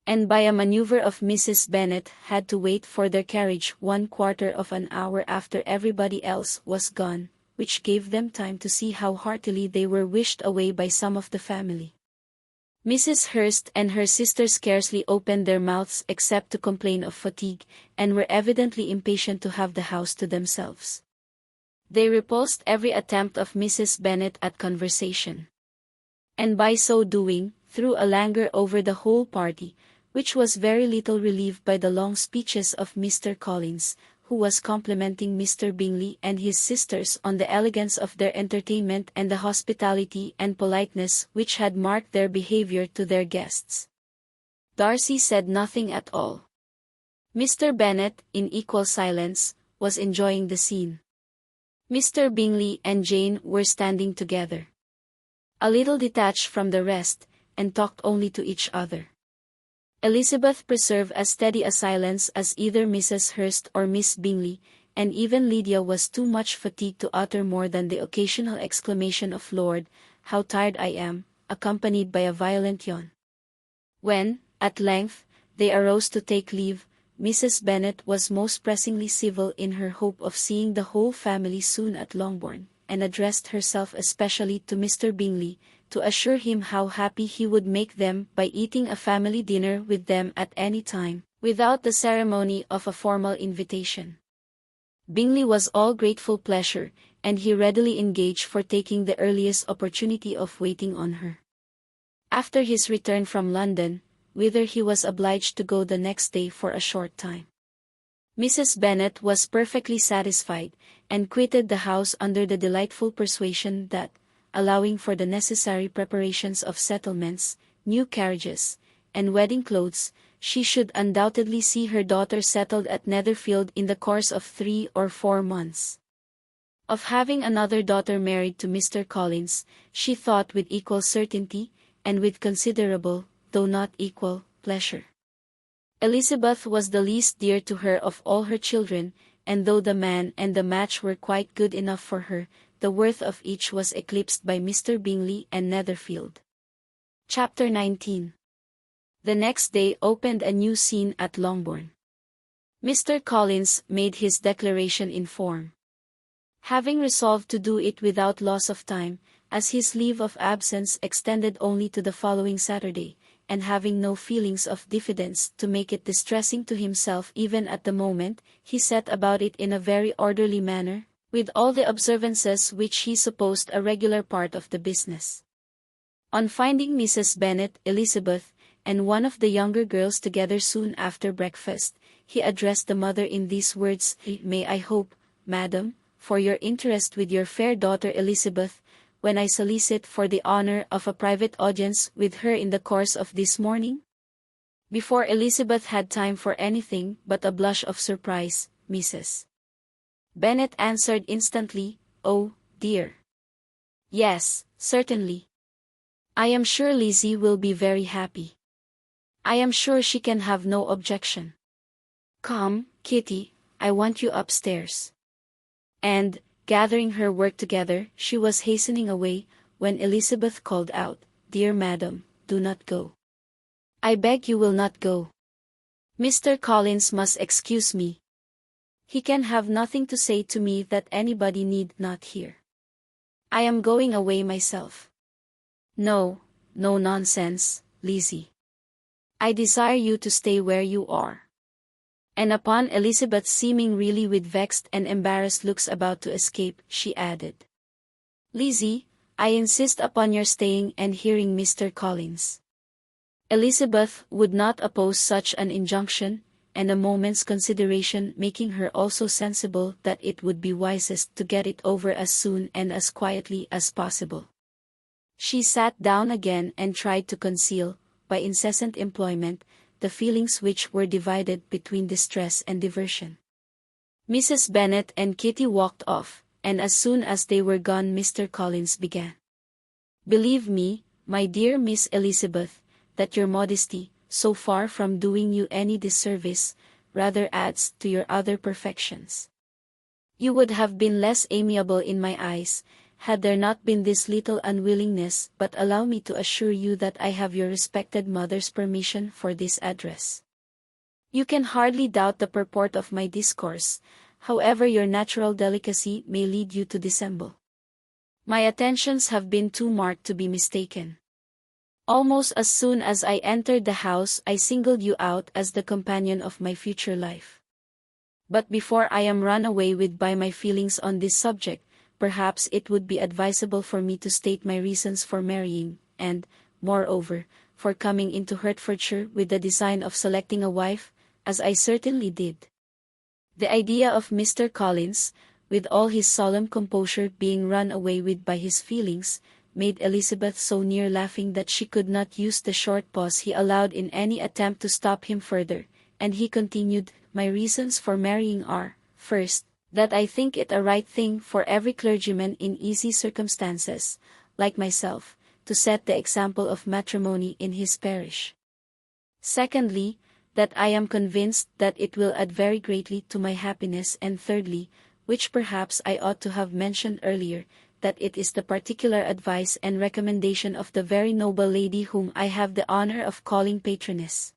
[SPEAKER 1] and by a maneuver of Mrs. Bennet had to wait for their carriage 1/4 of an hour after everybody else was gone, which gave them time to see how heartily they were wished away by some of the family. Mrs. Hurst and her sister scarcely opened their mouths except to complain of fatigue, and were evidently impatient to have the house to themselves. They repulsed every attempt of Mrs. Bennet at conversation, and by so doing, threw a languor over the whole party, which was very little relieved by the long speeches of Mr. Collins, who was complimenting Mr. Bingley and his sisters on the elegance of their entertainment and the hospitality and politeness which had marked their behaviour to their guests. Darcy said nothing at all. Mr. Bennet, in equal silence, was enjoying the scene. Mr. Bingley and Jane were standing together, a little detached from the rest, and talked only to each other. Elizabeth preserved as steady a silence as either Mrs. Hurst or Miss Bingley, and even Lydia was too much fatigued to utter more than the occasional exclamation of "Lord, how tired I am," accompanied by a violent yawn. When, at length, they arose to take leave, Mrs. Bennet was most pressingly civil in her hope of seeing the whole family soon at Longbourn, and addressed herself especially to Mr. Bingley, to assure him how happy he would make them by eating a family dinner with them at any time, without the ceremony of a formal invitation. Bingley was all grateful pleasure, and he readily engaged for taking the earliest opportunity of waiting on her. After his return from London, whither he was obliged to go the next day for a short time, Mrs. Bennet was perfectly satisfied, and quitted the house under the delightful persuasion that, allowing for the necessary preparations of settlements, new carriages, and wedding clothes, she should undoubtedly see her daughter settled at Netherfield in the course of 3 or 4 months. Of having another daughter married to Mr. Collins, she thought with equal certainty, and with considerable, though not equal, pleasure. Elizabeth was the least dear to her of all her children, and though the man and the match were quite good enough for her, the worth of each was eclipsed by Mr. Bingley and Netherfield. Chapter 19. The next day opened a new scene at Longbourn. Mr. Collins made his declaration in form. Having resolved to do it without loss of time, as his leave of absence extended only to the following Saturday, and having no feelings of diffidence to make it distressing to himself even at the moment, he set about it in a very orderly manner, with all the observances which he supposed a regular part of the business. On finding Mrs. Bennet, Elizabeth, and one of the younger girls together soon after breakfast, he addressed the mother in these words: "May I hope, madam, for your interest with your fair daughter Elizabeth, when I solicit for the honor of a private audience with her in the course of this morning?" Before Elizabeth had time for anything but a blush of surprise, Mrs. Bennet answered instantly, "Oh, dear. Yes, certainly. I am sure Lizzie will be very happy. I am sure she can have no objection. Come, Kitty, I want you upstairs." And, gathering her work together, she was hastening away, when Elizabeth called out, "Dear madam, do not go. I beg you will not go. Mr. Collins must excuse me. He can have nothing to say to me that anybody need not hear. I am going away myself." "No, no nonsense, Lizzie. I desire you to stay where you are." And upon Elizabeth seeming really with vexed and embarrassed looks about to escape, she added, "Lizzie, I insist upon your staying and hearing Mr. Collins." Elizabeth would not oppose such an injunction, and a moment's consideration making her also sensible that it would be wisest to get it over as soon and as quietly as possible, she sat down again and tried to conceal, by incessant employment, the feelings which were divided between distress and diversion. Mrs. Bennet and Kitty walked off, and as soon as they were gone Mr. Collins began. "Believe me, my dear Miss Elizabeth, that your modesty, so far from doing you any disservice, rather adds to your other perfections. You would have been less amiable in my eyes, had there not been this little unwillingness, but allow me to assure you that I have your respected mother's permission for this address. You can hardly doubt the purport of my discourse, however your natural delicacy may lead you to dissemble. My attentions have been too marked to be mistaken. Almost as soon as I entered the house I singled you out as the companion of my future life. But before I am run away with by my feelings on this subject, perhaps it would be advisable for me to state my reasons for marrying, and, moreover, for coming into Hertfordshire with the design of selecting a wife, as I certainly did." The idea of Mr. Collins, with all his solemn composure, being run away with by his feelings, made Elizabeth so near laughing that she could not use the short pause he allowed in any attempt to stop him further, and he continued, "My reasons for marrying are, first, that I think it a right thing for every clergyman in easy circumstances, like myself, to set the example of matrimony in his parish. Secondly, that I am convinced that it will add very greatly to my happiness, and thirdly, which perhaps I ought to have mentioned earlier, that it is the particular advice and recommendation of the very noble lady whom I have the honor of calling patroness.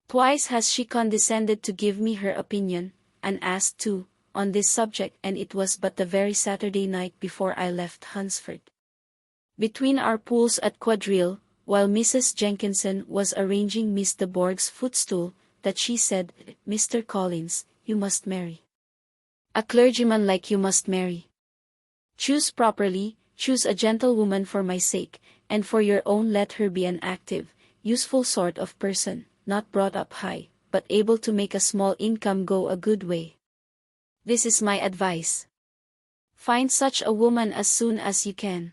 [SPEAKER 1] Twice has she condescended to give me her opinion, unasked too, on this subject, and it was but the very Saturday night before I left Hunsford, between our pools at quadrille, while Mrs. Jenkinson was arranging Miss de Bourgh's footstool, that she said, 'Mr. Collins, you must marry. A clergyman like you must marry. Choose properly, choose a gentlewoman for my sake, and for your own let her be an active, useful sort of person, not brought up high, but able to make a small income go a good way. This is my advice. Find such a woman as soon as you can.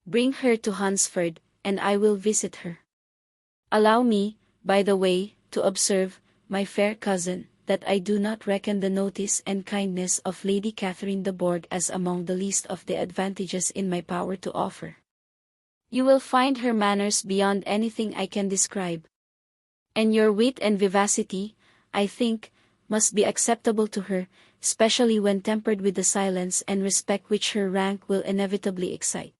[SPEAKER 1] Bring her to Hunsford, and I will visit her. Allow me, by the way, to observe, my fair cousin, that I do not reckon the notice and kindness of Lady Catherine de Bourgh as among the least of the advantages in my power to offer. You will find her manners beyond anything I can describe. And your wit and vivacity, I think, must be acceptable to her, especially when tempered with the silence and respect which her rank will inevitably excite.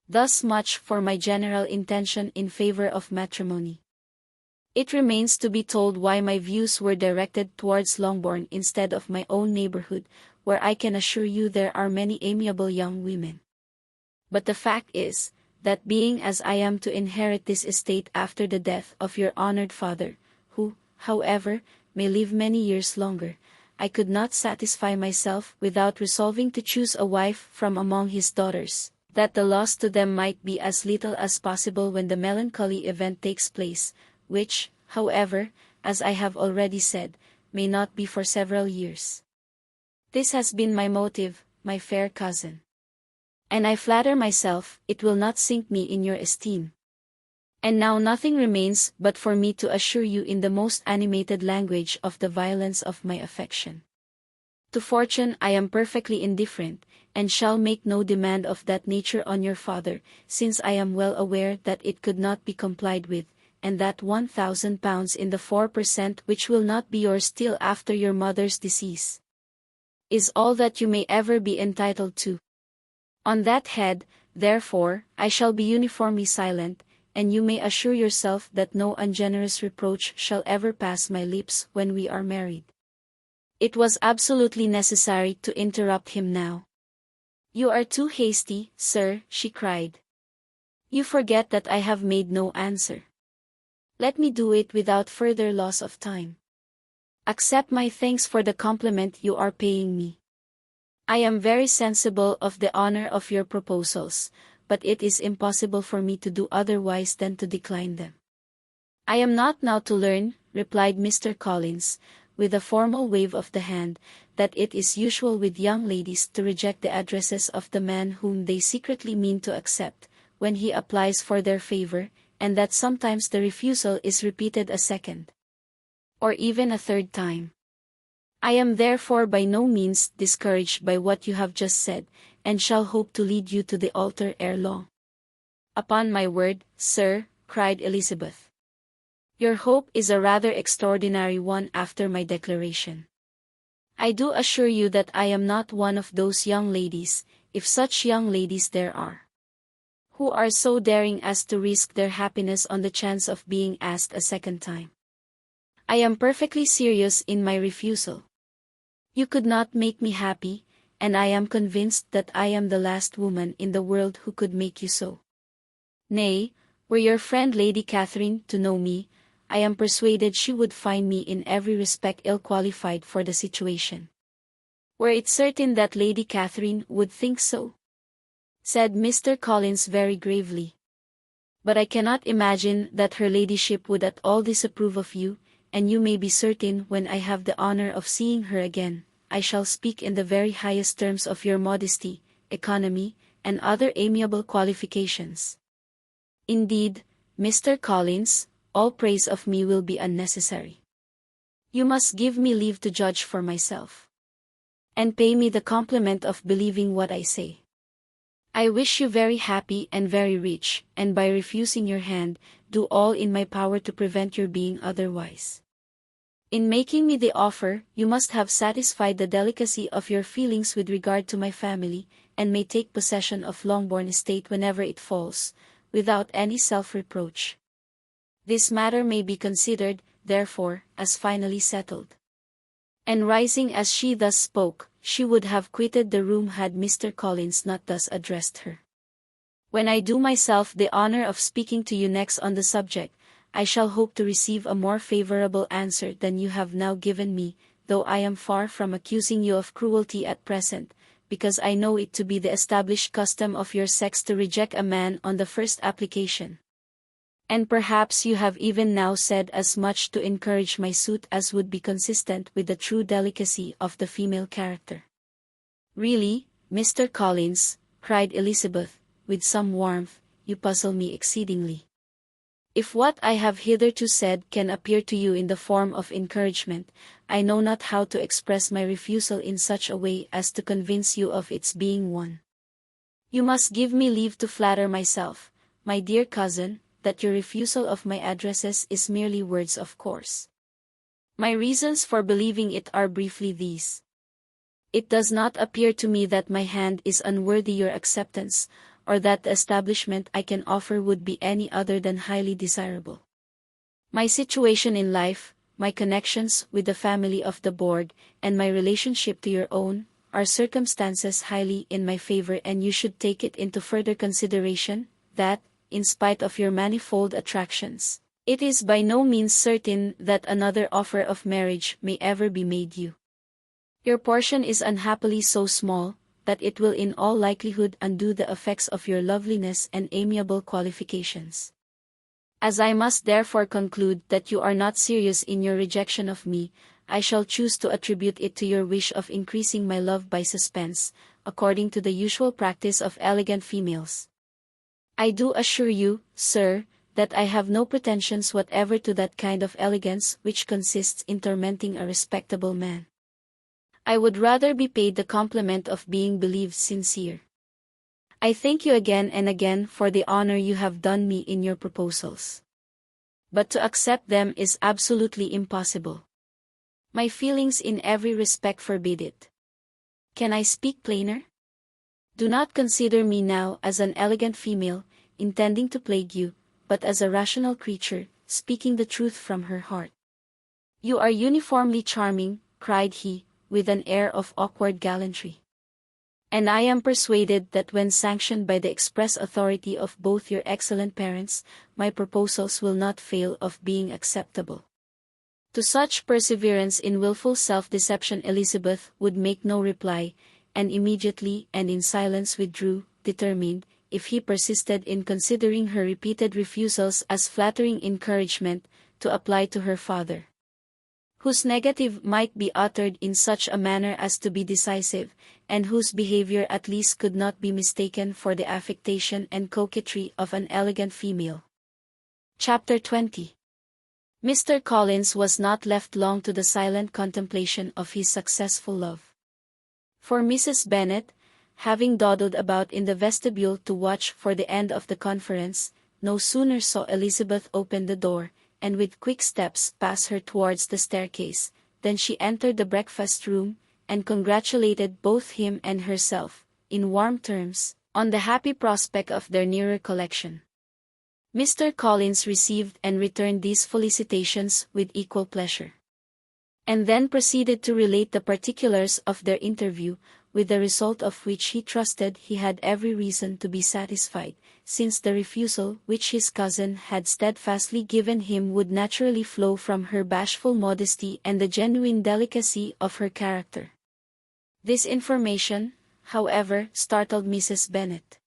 [SPEAKER 1] Thus much for my general intention in favor of matrimony. It remains to be told why my views were directed towards Longbourn instead of my own neighborhood, where I can assure you there are many amiable young women. But the fact is, that being as I am to inherit this estate after the death of your honored father, who, however, may live many years longer, I could not satisfy myself without resolving to choose a wife from among his daughters, that the loss to them might be as little as possible when the melancholy event takes place, which, however, as I have already said, may not be for several years. This has been my motive, my fair cousin. And I flatter myself it will not sink me in your esteem. And now nothing remains but for me to assure you in the most animated language of the violence of my affection. To fortune I am perfectly indifferent, and shall make no demand of that nature on your father, since I am well aware that it could not be complied with, and that £1,000 in the 4% which will not be yours till after your mother's decease is all that you may ever be entitled to. On that head, therefore, I shall be uniformly silent, and you may assure yourself that no ungenerous reproach shall ever pass my lips when we are married. It was absolutely necessary to interrupt him now. You are too hasty, sir, she cried. You forget that I have made no answer. Let me do it without further loss of time. Accept my thanks for the compliment you are paying me. I am very sensible of the honor of your proposals, but it is impossible for me to do otherwise than to decline them. I am not now to learn, replied Mr. Collins, with a formal wave of the hand, that it is usual with young ladies to reject the addresses of the man whom they secretly mean to accept, when he applies for their favor, and that sometimes the refusal is repeated a second, or even a third time. I am therefore by no means discouraged by what you have just said, and shall hope to lead you to the altar ere long. Upon my word, sir, cried Elizabeth. Your hope is a rather extraordinary one after my declaration. I do assure you that I am not one of those young ladies, if such young ladies there are, who are so daring as to risk their happiness on the chance of being asked a second time. I am perfectly serious in my refusal. You could not make me happy, and I am convinced that I am the last woman in the world who could make you so. Nay, were your friend Lady Catherine to know me, I am persuaded she would find me in every respect ill-qualified for the situation. Were it certain that Lady Catherine would think so? Said Mr. Collins very gravely. But I cannot imagine that her ladyship would at all disapprove of you, and you may be certain when I have the honor of seeing her again, I shall speak in the very highest terms of your modesty, economy, and other amiable qualifications. Indeed, Mr. Collins, all praise of me will be unnecessary. You must give me leave to judge for myself, and pay me the compliment of believing what I say. I wish you very happy and very rich, and by refusing your hand, do all in my power to prevent your being otherwise. In making me the offer, you must have satisfied the delicacy of your feelings with regard to my family, and may take possession of Longbourn estate whenever it falls, without any self-reproach. This matter may be considered, therefore, as finally settled. And rising as she thus spoke, she would have quitted the room had Mr. Collins not thus addressed her. When I do myself the honor of speaking to you next on the subject, I shall hope to receive a more favorable answer than you have now given me, though I am far from accusing you of cruelty at present, because I know it to be the established custom of your sex to reject a man on the first application. And perhaps you have even now said as much to encourage my suit as would be consistent with the true delicacy of the female character. Really, Mr. Collins, cried Elizabeth, with some warmth, you puzzle me exceedingly. If what I have hitherto said can appear to you in the form of encouragement, I know not how to express my refusal in such a way as to convince you of its being one. You must give me leave to flatter myself, my dear cousin, that your refusal of my addresses is merely words of course. My reasons for believing it are briefly these. It does not appear to me that my hand is unworthy your acceptance, or that the establishment I can offer would be any other than highly desirable. My situation in life, my connections with the family of the board, and my relationship to your own, are circumstances highly in my favor, and you should take it into further consideration, that, in spite of your manifold attractions, it is by no means certain that another offer of marriage may ever be made you. Your portion is unhappily so small, that it will in all likelihood undo the effects of your loveliness and amiable qualifications. As I must therefore conclude that you are not serious in your rejection of me, I shall choose to attribute it to your wish of increasing my love by suspense, according to the usual practice of elegant females. I do assure you, sir, that I have no pretensions whatever to that kind of elegance which consists in tormenting a respectable man. I would rather be paid the compliment of being believed sincere. I thank you again and again for the honor you have done me in your proposals. But to accept them is absolutely impossible. My feelings in every respect forbid it. Can I speak plainer? Do not consider me now as an elegant female, intending to plague you, but as a rational creature, speaking the truth from her heart. You are uniformly charming, cried he, with an air of awkward gallantry. And I am persuaded that when sanctioned by the express authority of both your excellent parents, my proposals will not fail of being acceptable. To such perseverance in wilful self-deception Elizabeth would make no reply, and immediately and in silence withdrew, determined, if he persisted in considering her repeated refusals as flattering encouragement, to apply to her father, whose negative might be uttered in such a manner as to be decisive, and whose behavior at least could not be mistaken for the affectation and coquetry of an elegant female. Chapter 20. Mr. Collins was not left long to the silent contemplation of his successful love. For Mrs. Bennet, having dawdled about in the vestibule to watch for the end of the conference, no sooner saw Elizabeth open the door, and with quick steps pass her towards the staircase, than she entered the breakfast-room, and congratulated both him and herself, in warm terms, on the happy prospect of their nearer collection. Mr. Collins received and returned these felicitations with equal pleasure, and then proceeded to relate the particulars of their interview, with the result of which he trusted he had every reason to be satisfied, since the refusal which his cousin had steadfastly given him would naturally flow from her bashful modesty and the genuine delicacy of her character. This information, however, startled Mrs. Bennet.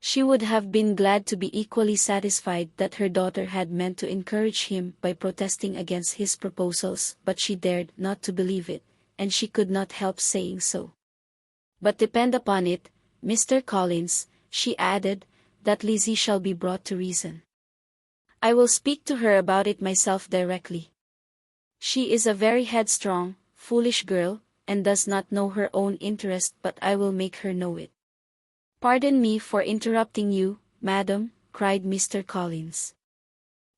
[SPEAKER 1] She would have been glad to be equally satisfied that her daughter had meant to encourage him by protesting against his proposals, but she dared not to believe it, and she could not help saying so. But depend upon it, Mr. Collins, she added, that Lizzie shall be brought to reason. I will speak to her about it myself directly. She is a very headstrong, foolish girl, and does not know her own interest, but I will make her know it. Pardon me for interrupting you, madam, cried Mr. Collins.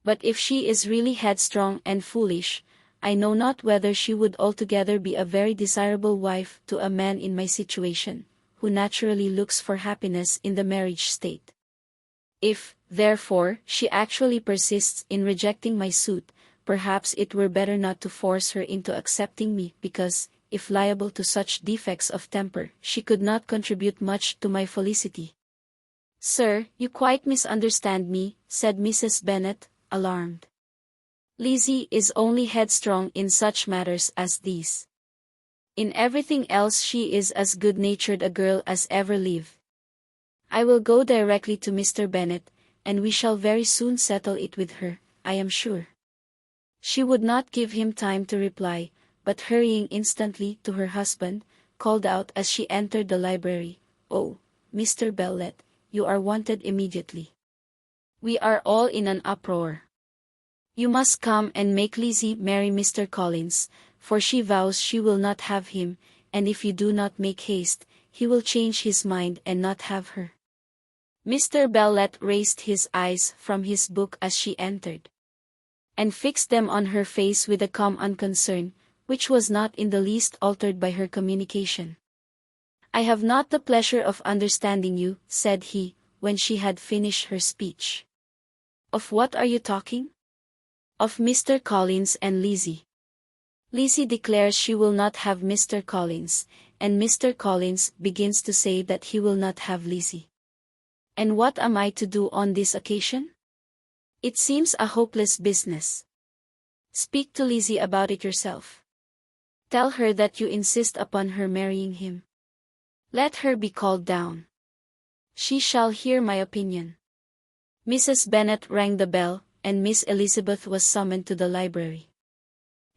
[SPEAKER 1] But if she is really headstrong and foolish, I know not whether she would altogether be a very desirable wife to a man in my situation, who naturally looks for happiness in the marriage state. If, therefore, she actually persists in rejecting my suit, perhaps it were better not to force her into accepting me, because, if liable to such defects of temper, she could not contribute much to my felicity. Sir, you quite misunderstand me, said Mrs. Bennet, alarmed. Lizzie is only headstrong in such matters as these. In everything else she is as good-natured a girl as ever lived. I will go directly to Mr. Bennet, and we shall very soon settle it with her, I am sure." She would not give him time to reply, but hurrying instantly to her husband, called out as she entered the library, "Oh, Mr. Bennet, you are wanted immediately. We are all in an uproar. You must come and make Lizzie marry Mr. Collins, for she vows she will not have him, and if you do not make haste, he will change his mind and not have her." Mr. Bennet raised his eyes from his book as she entered, and fixed them on her face with a calm unconcern, which was not in the least altered by her communication. "I have not the pleasure of understanding you," said he, when she had finished her speech. "Of what are you talking?" "Of Mr. Collins and Lizzie. Lizzie declares she will not have Mr. Collins, and Mr. Collins begins to say that he will not have Lizzie. And what am I to do on this occasion? It seems a hopeless business. Speak to Lizzie about it yourself. Tell her that you insist upon her marrying him. Let her be called down. She shall hear my opinion." Mrs. Bennet rang the bell, and Miss Elizabeth was summoned to the library.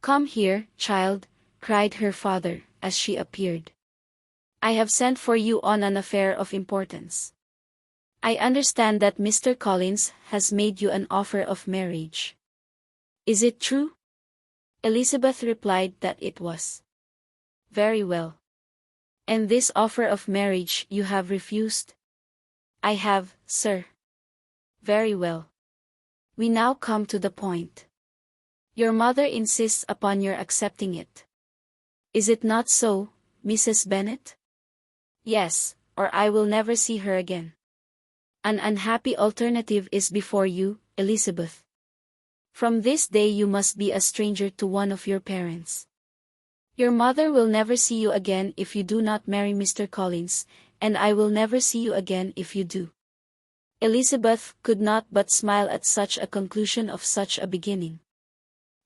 [SPEAKER 1] "Come here, child," cried her father, as she appeared. "I have sent for you on an affair of importance. I understand that Mr. Collins has made you an offer of marriage. Is it true?" Elizabeth replied that it was. "Very well. And this offer of marriage you have refused?" "I have, sir." "Very well. We now come to the point. Your mother insists upon your accepting it. Is it not so, Mrs. Bennet?" "Yes, or I will never see her again." "An unhappy alternative is before you, Elizabeth. From this day you must be a stranger to one of your parents. Your mother will never see you again if you do not marry Mr. Collins, and I will never see you again if you do." Elizabeth could not but smile at such a conclusion of such a beginning.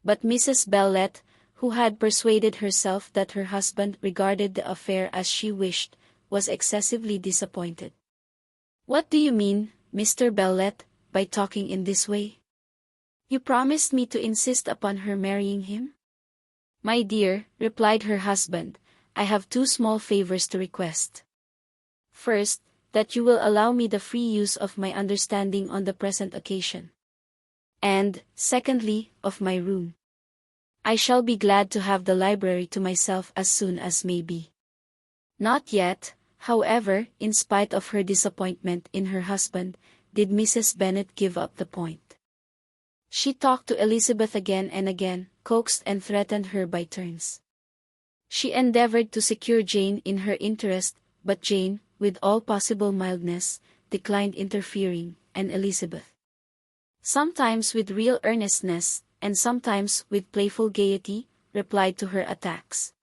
[SPEAKER 1] But Mrs. Bennet, who had persuaded herself that her husband regarded the affair as she wished, was excessively disappointed. "What do you mean, Mr. Bennet, by talking in this way? You promised me to insist upon her marrying him?" "My dear," replied her husband, "I have two small favors to request. First, that you will allow me the free use of my understanding on the present occasion. And, secondly, of my room. I shall be glad to have the library to myself as soon as may be." Not yet, however, in spite of her disappointment in her husband, did Mrs. Bennet give up the point. She talked to Elizabeth again and again, coaxed and threatened her by turns. She endeavored to secure Jane in her interest, but Jane, with all possible mildness, declined interfering, and Elizabeth, sometimes with real earnestness, and sometimes with playful gaiety, replied to her attacks.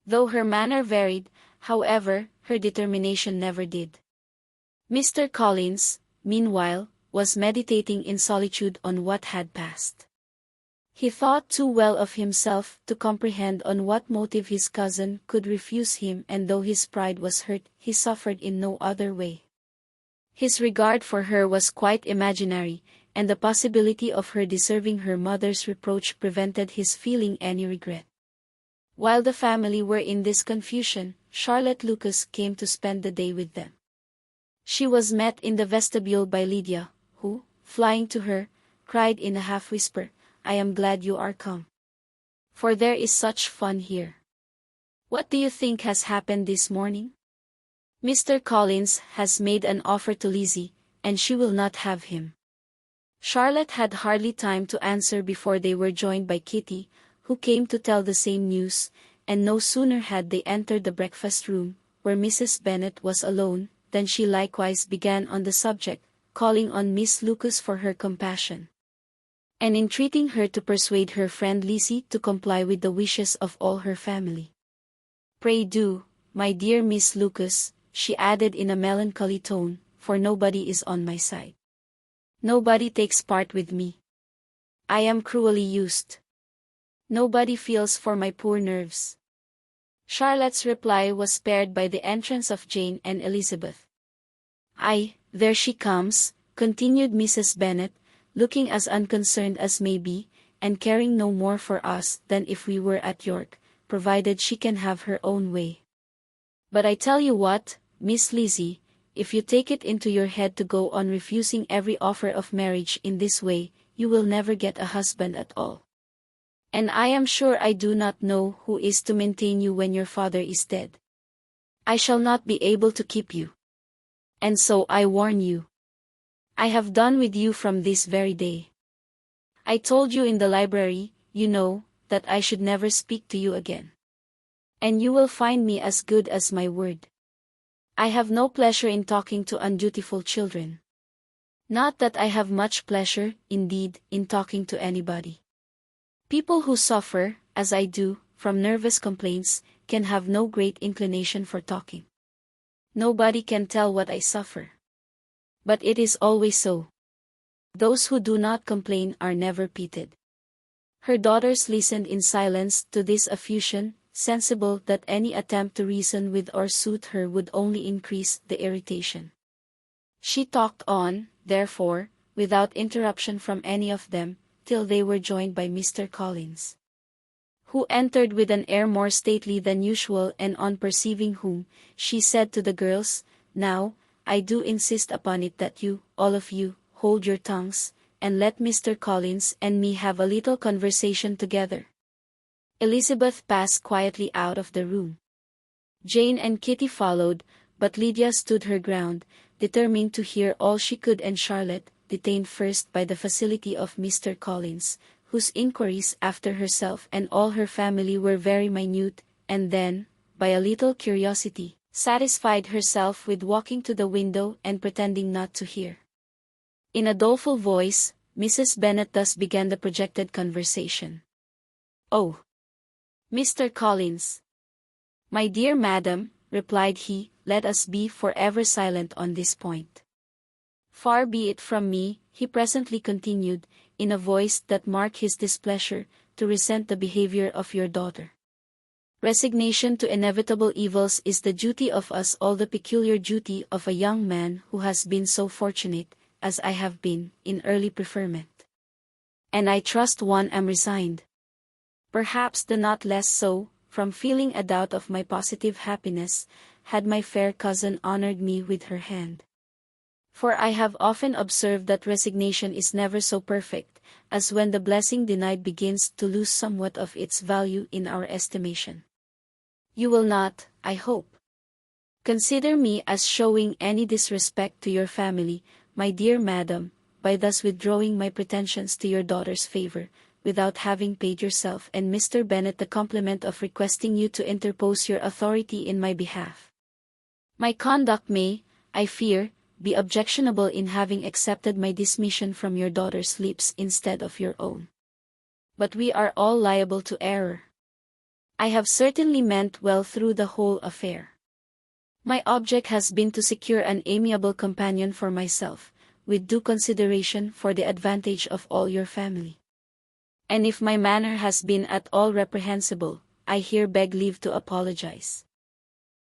[SPEAKER 1] Though her manner varied, however, her determination never did. Mr. Collins, meanwhile, was meditating in solitude on what had passed. He thought too well of himself to comprehend on what motive his cousin could refuse him, and though his pride was hurt, he suffered in no other way. His regard for her was quite imaginary, and the possibility of her deserving her mother's reproach prevented his feeling any regret. While the family were in this confusion, Charlotte Lucas came to spend the day with them. She was met in the vestibule by Lydia, who, flying to her, cried in a half-whisper, "I am glad you are come. For there is such fun here. What do you think has happened this morning? Mr. Collins has made an offer to Lizzie, and she will not have him." Charlotte had hardly time to answer before they were joined by Kitty, who came to tell the same news, and no sooner had they entered the breakfast-room, where Mrs. Bennet was alone, than she likewise began on the subject, calling on Miss Lucas for her compassion, and entreating her to persuade her friend Lizzie to comply with the wishes of all her family. "Pray do, my dear Miss Lucas," she added in a melancholy tone, "for nobody is on my side. Nobody takes part with me. I am cruelly used. Nobody feels for my poor nerves. Charlotte's reply was spared by the entrance of Jane and Elizabeth. "Ay, there she comes," continued Mrs. Bennet, looking as unconcerned as may be, and caring no more for us than if we were at York, provided she can have her own way. "But I tell you what, Miss Lizzie, if you take it into your head to go on refusing every offer of marriage in this way, you will never get a husband at all. And I am sure I do not know who is to maintain you when your father is dead. I shall not be able to keep you. And so I warn you. I have done with you from this very day. I told you in the library, you know, that I should never speak to you again. And you will find me as good as my word. I have no pleasure in talking to undutiful children. Not that I have much pleasure, indeed, in talking to anybody. People who suffer, as I do, from nervous complaints, can have no great inclination for talking. Nobody can tell what I suffer. But it is always so. Those who do not complain are never pitied." Her daughters listened in silence to this effusion, sensible that any attempt to reason with or soothe her would only increase the irritation. She talked on, therefore, without interruption from any of them, till they were joined by Mr. Collins, who entered with an air more stately than usual, and on perceiving whom, she said to the girls, "Now, I do insist upon it that you, all of you, hold your tongues, and let Mr. Collins and me have a little conversation together." Elizabeth passed quietly out of the room. Jane and Kitty followed, but Lydia stood her ground, determined to hear all she could, and Charlotte, detained first by the facility of Mr. Collins, whose inquiries after herself and all her family were very minute, and then, by a little curiosity, satisfied herself with walking to the window and pretending not to hear. In a doleful voice, Mrs. Bennet thus began the projected conversation. "Oh, Mr. Collins." "My dear madam," replied he, "let us be forever silent on this point." "Far be it from me," he presently continued, in a voice that marked his displeasure, "to resent the behavior of your daughter. Resignation to inevitable evils is the duty of us all, the peculiar duty of a young man who has been so fortunate, as I have been, in early preferment. And I trust one am resigned. Perhaps the not less so, from feeling a doubt of my positive happiness, had my fair cousin honored me with her hand. For I have often observed that resignation is never so perfect, as when the blessing denied begins to lose somewhat of its value in our estimation. You will not, I hope, consider me as showing any disrespect to your family, my dear madam, by thus withdrawing my pretensions to your daughter's favor, without having paid yourself and Mr. Bennet the compliment of requesting you to interpose your authority in my behalf. My conduct may, I fear, be objectionable in having accepted my dismission from your daughter's lips instead of your own. But we are all liable to error. I have certainly meant well through the whole affair. My object has been to secure an amiable companion for myself, with due consideration for the advantage of all your family. And if my manner has been at all reprehensible, I here beg leave to apologize.